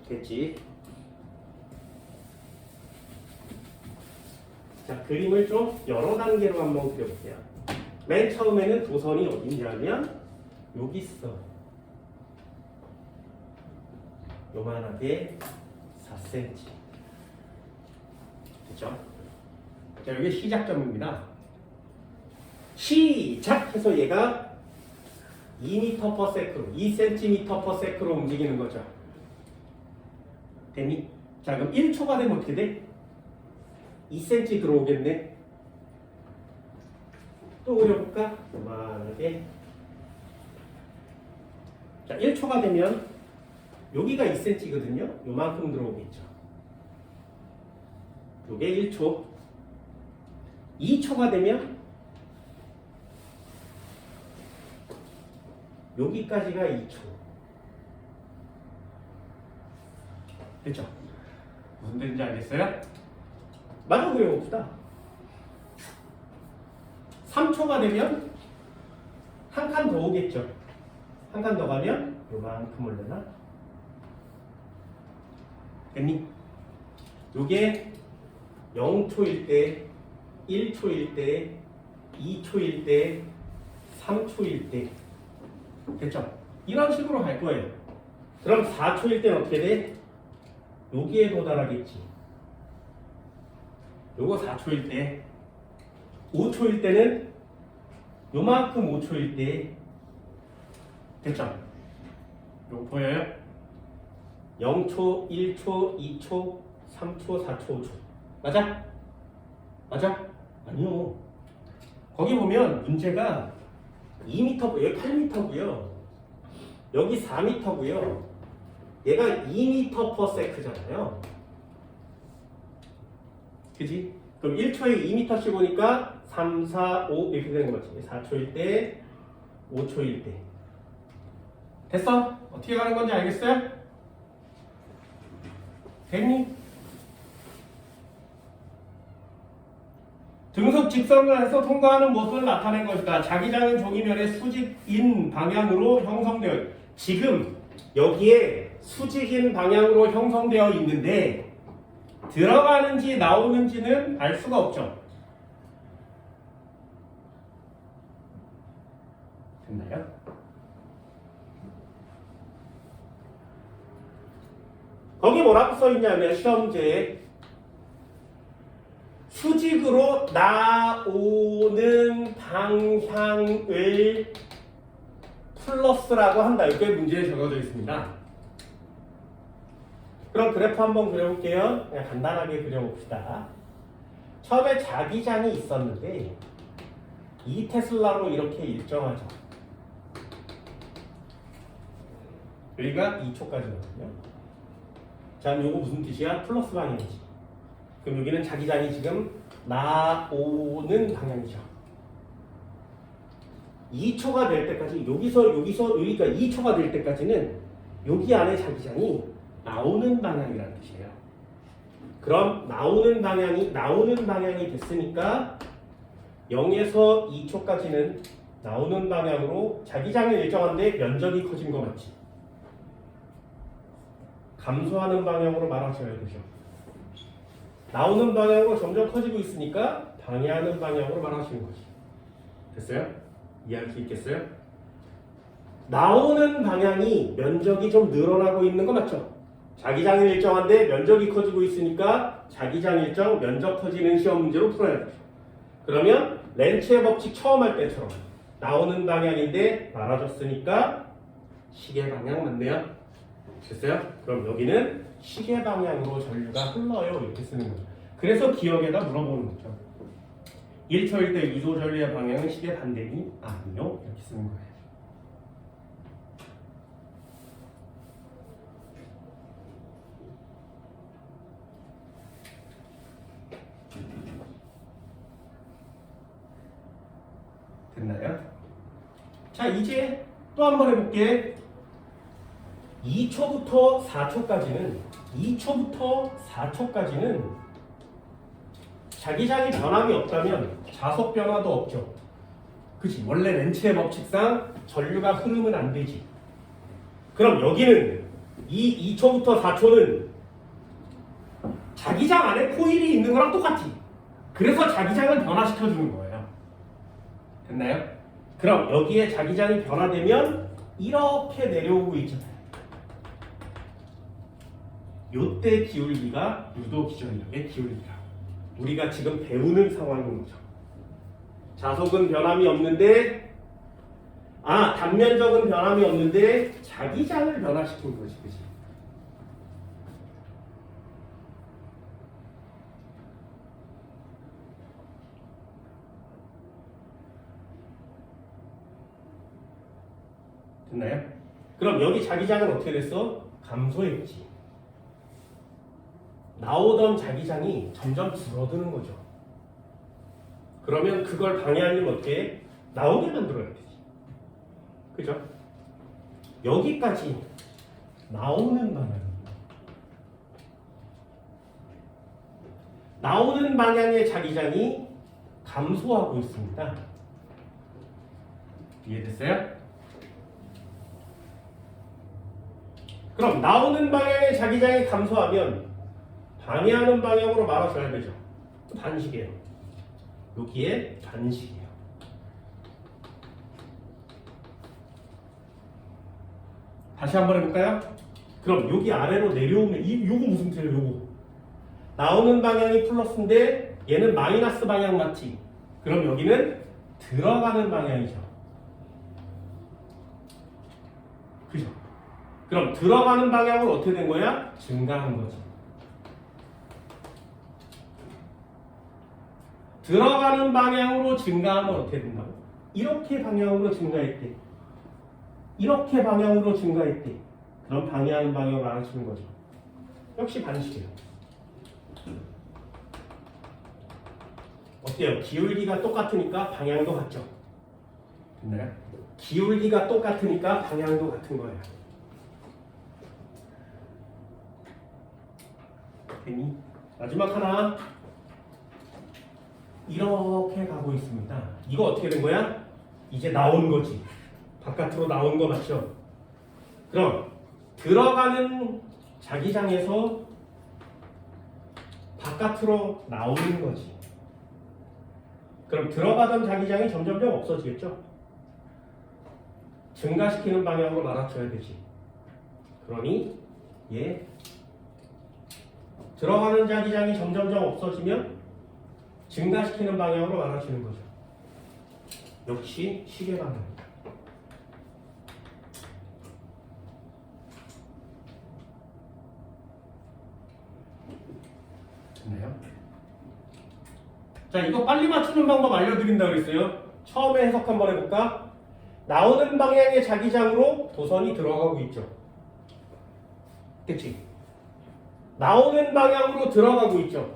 됐지? 자, 그림을 좀 여러 단계로 한번 그려볼게요. 맨 처음에는 도선이 어디냐면 여기 있어. 요만하게 4cm. 됐죠? 자, 여기 시작점입니다. 시작해서 얘가 2m/s로, 2cm/s로 움직이는 거죠. 됐니? 자, 그럼 1초가 되면 어떻게 돼? 2cm 들어오겠네? 또 그려볼까? 요만하게. 자, 1초가 되면 여기가 2cm거든요. 요만큼 들어오겠죠. 요게 1초. 2초가 되면 여기까지가 2초. 됐죠? 무슨 뜻인지 알겠어요? 마저 그려봅시다. 3초가 되면 한 칸 더 오겠죠. 한 칸 더 가면 요만큼 올려나? 됐니? 요게 0초일 때, 1초일 때, 2초일 때, 3초일 때. 됐죠? 이런 식으로 갈 거예요. 그럼 4초일 때는 어떻게 돼? 여기에 도달하겠지. 요거 4초일 때. 5초일 때는 요만큼 5초일 때. 됐죠? 요거 보여요? 0초, 1초, 2초, 3초, 4초, 5초. 맞아? 맞아? 아니요. 거기 보면 문제가 2m, 여기 8m고요. 여기 4m고요. 얘가 2m/s잖아요. 그지? 그럼 1초에 2m씩 오니까 3, 4, 5 이렇게 되는 거지. 4초일 때, 5초일 때. 됐어? 어떻게 가는 건지 알겠어요? 됐니? 등속 직선을 해서 통과하는 모습을 나타낸 것이다. 자기장은 종이면의 수직인 방향으로 형성되어 지금 여기에 수직인 방향으로 형성되어 있는데 들어가는지 나오는지는 알 수가 없죠. 됐나요? 거기 뭐라고 써있냐면 시험지에 수직으로 나오는 방향을 플러스라고 한다. 이게 문제에 적어져 있습니다. 그럼 그래프 한번 그려볼게요. 그냥 간단하게 그려봅시다. 처음에 자기장이 있었는데 2테슬라로 이렇게 일정하죠. 여기가 2초까지거든요. 자, 그럼 이거 무슨 뜻이야? 플러스 방향이지. 그럼 여기는 자기장이 지금 나오는 방향이죠. 2초가 될 때까지 여기서 여기가 2초가 될 때까지는 여기 안에 자기장이 나오는 방향이라는 뜻이에요. 그럼 나오는 방향이 됐으니까 0에서 2초까지는 나오는 방향으로 자기장은 일정한데 면적이 커진 거 맞지? 감소하는 방향으로 말하셔야 되죠. 나오는 방향으로 점점 커지고 있으니까 방해하는 방향으로 말하시는 거지. 됐어요? 이해할 수 있겠어요? 나오는 방향이 면적이 좀 늘어나고 있는 거 맞죠? 자기장은 일정한데 면적이 커지고 있으니까 자기장 일정, 면적 커지는 시험 문제로 풀어야 돼요. 그러면 렌츠의 법칙 처음 할 때처럼 나오는 방향인데 말아줬으니까 시계 방향 맞네요. 됐어요? 그럼 여기는 시계 방향으로 전류가 흘러요. 이렇게 쓰는 거죠. 그래서 기억에다 물어보는 거죠. 1초일 때 유도 전류의 방향은 시계 반대니? 아니요. 이렇게 쓰는 거예요. 됐나요? 자, 이제 또 한 번 해볼게. 2초부터 4초까지는 자기장이 변함이 없다면 자속 변화도 없죠. 그치? 원래 렌츠의 법칙상 전류가 흐르면 안 되지. 그럼 여기는 이 2초부터 4초는 자기장 안에 코일이 있는 거랑 똑같지. 그래서 자기장을 변화시켜주는 거예요. 됐나요? 그럼 여기에 자기장이 변화되면 이렇게 내려오고 있잖아요. 요때 기울기가 유도 기전력의 기울기라고. 우리가 지금 배우는 상황인 거죠. 자속은 변함이 없는데 단면적은 변함이 없는데 자기장을 변화시킨 거지. 그치? 됐나요? 그럼 여기 자기장은 어떻게 됐어? 감소했지. 나오던 자기장이 점점 줄어드는 거죠. 그러면 그걸 방해하려면 어떻게 해? 나오게 만들어야 되지. 그죠? 여기까지 나오는 방향. 나오는 방향의 자기장이 감소하고 있습니다. 이해됐어요? 그럼 나오는 방향의 자기장이 감소하면 방해하는 방향으로 말아줘야 되죠. 반식이에요. 여기에 반식이에요. 다시 한번 해볼까요? 그럼 여기 아래로 내려오면 요거 무슨 뜻이에요? 요거 나오는 방향이 플러스인데 얘는 마이너스 방향 맞지? 그럼 여기는 들어가는 방향이죠. 그죠? 그럼 들어가는 방향으로 어떻게 된 거야? 증가한 거지. 들어가는 방향으로 증가하면 어떻게 된다고? 이렇게 방향으로 증가했대. 이렇게 방향으로 증가했대. 그럼 방해하는 방향을 알아주는 거죠. 역시 반식이에요. 어때요? 기울기가 똑같으니까 방향도 같죠? 됐나요? 기울기가 똑같으니까 방향도 같은 거예요. 됐니? 마지막 하나. 이렇게 가고 있습니다. 이거 어떻게 된 거야? 이제 나온 거지. 바깥으로 나온 거 맞죠? 그럼 들어가는 자기장에서 바깥으로 나오는 거지. 그럼 들어가던 자기장이 점점점 없어지겠죠? 증가시키는 방향으로 말아줘야 되지. 그러니 얘 들어가는 자기장이 점점점 없어지면 증가시키는 방향으로 말아주는 거죠. 역시 시계 방향. 됐나요? 자, 이거 빨리 맞추는 방법 알려드린다고 그랬어요. 처음에 해석 한번 해볼까? 나오는 방향의 자기장으로 도선이 들어가고 있죠. 그치? 나오는 방향으로 들어가고 있죠.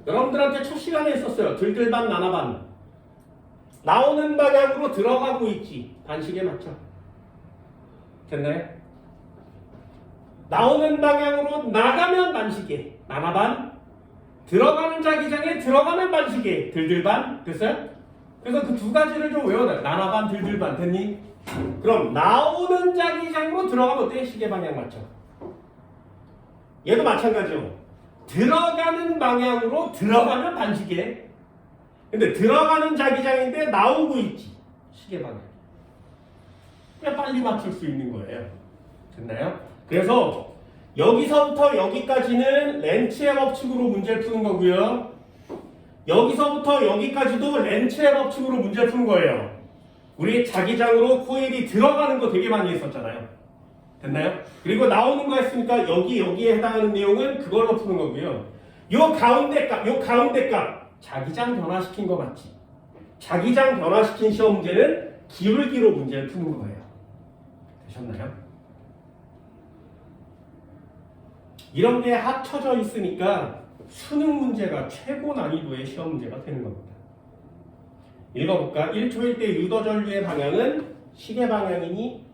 여러분들한테 첫 시간에 했었어요. 들들반 나나반. 나오는 방향으로 들어가고 있지. 반식에 맞죠? 됐나요? 나오는 방향으로 나가면 반식에 나나반. 들어가는 자기장에 들어가면 반식에 들들반. 됐어요? 그래서 그 두 가지를 좀 외워놔요. 나나반, 들들반. 됐니? 그럼 나오는 자기장으로 들어가면 어때? 시계 방향 맞죠? 얘도 마찬가지요. 들어가는 방향으로 들어가면 반시계. 근데 들어가는 자기장인데 나오고 있지. 시계 방향. 그냥 빨리 맞출 수 있는 거예요. 됐나요? 그래서 여기서부터 여기까지는 렌츠의 법칙으로 문제를 푸는 거고요. 여기서부터 여기까지도 렌츠의 법칙으로 문제를 푸는 거예요. 우리 자기장으로 코일이 들어가는 거 되게 많이 했었잖아요. 됐나요? 그리고 나오는 거 했으니까 여기에 해당하는 내용은 그걸로 푸는 거고요. 요 가운데 값 자기장 변화시킨 거 맞지? 자기장 변화시킨 시험 문제는 기울기로 문제를 푸는 거예요. 되셨나요? 이런 게 합쳐져 있으니까 수능 문제가 최고 난이도의 시험 문제가 되는 겁니다. 읽어볼까? 1초일 때 유도전류의 방향은 시계 방향이니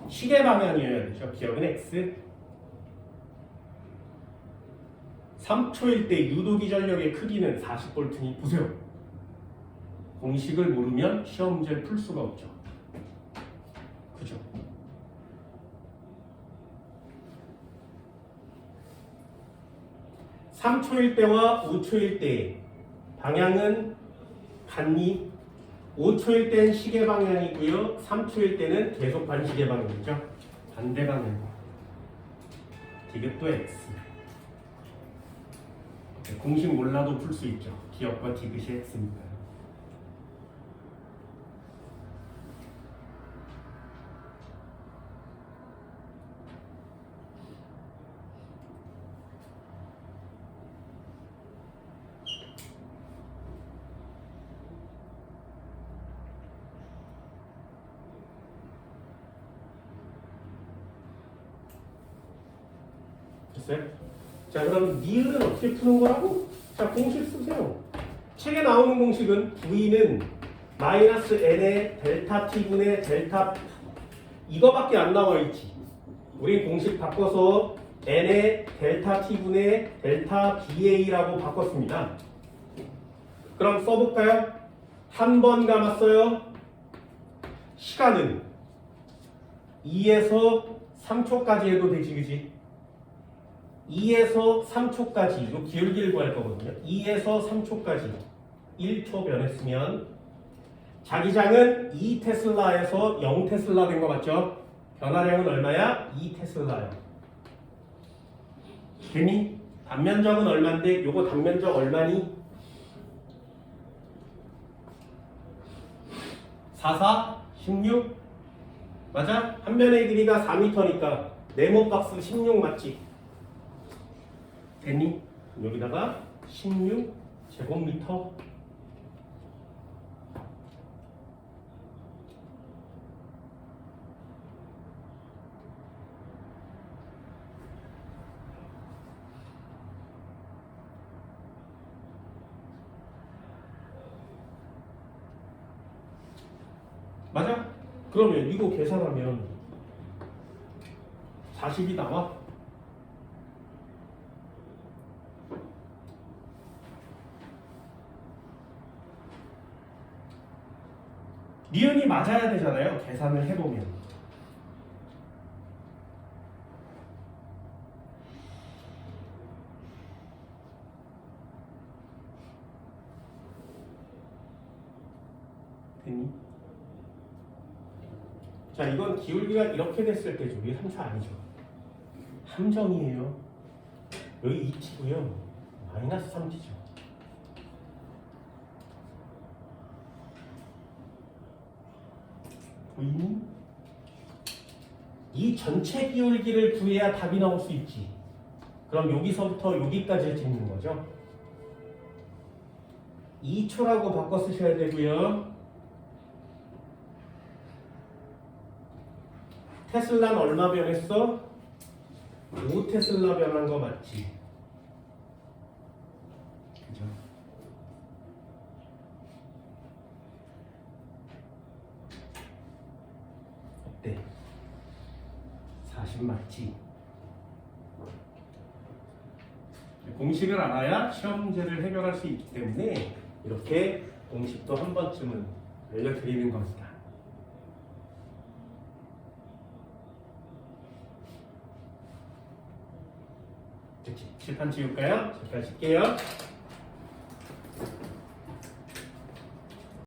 시계 방향이어야 되죠. 기억은 X. 3초일 때 유도기 전력의 크기는 40V니 보세요. 공식을 모르면 시험 문제를 풀 수가 없죠. 그죠? (3초일) 때와 (5초일) 때 방향은 같니? 5초일 때는 시계 방향이고요. 3초일 때는 계속 반시계 방향이죠. 반대 방향. 디귿도 X. 공식 몰라도 풀 수 있죠. 기억과 디귿이 X입니다. 됐어요? 자, 그럼 니은은 어떻게 푸는 거라고? 자, 공식 쓰세요. 책에 나오는 공식은 V는 마이너스 N의 델타 T분의 델타 이거밖에 안 나와 있지. 우리 공식 바꿔서 N의 델타 T분의 델타 BA라고 바꿨습니다. 그럼 써볼까요? 한 번 감았어요. 시간은 2에서 3초까지 해도 되지, 그지? 2에서 3초까지, 이거 기울기를 구할 거거든요. 2에서 3초까지 1초 변했으면 자기장은 2테슬라에서 0테슬라 된 거 맞죠? 변화량은 얼마야? 2테슬라야. 되니? 단면적은 얼만데 요거 단면적 얼마니? 44? 16? 맞아? 한 면의 길이가 4m니까 네모 박스 16 맞지? 됐니? 여기다가 16 제곱미터. 맞아? 그러면 이거 계산하면 40이 나와? 니은이 맞아야 되잖아요. 계산을 해보면. 됐니? 자, 이건 기울기가 이렇게 됐을 때죠. 이게 3차 아니죠. 함정이에요. 여기 2t고요. 마이너스 3t죠. 보이니? 이 전체 기울기를 구해야 답이 나올 수 있지. 그럼 여기서부터 여기까지 찍는 거죠. 2초라고 바꿔 쓰셔야 되고요. 테슬라는 얼마 변했어? 5테슬라 변한 거 맞지? 그죠? 어때? 40 맞지? 공식을 알아야 시험 문제를 해결할 수 있기 때문에 이렇게 공식도 한 번쯤은 알려드리는 겁니다. 칠판 지울까요? 칠판 칠게요.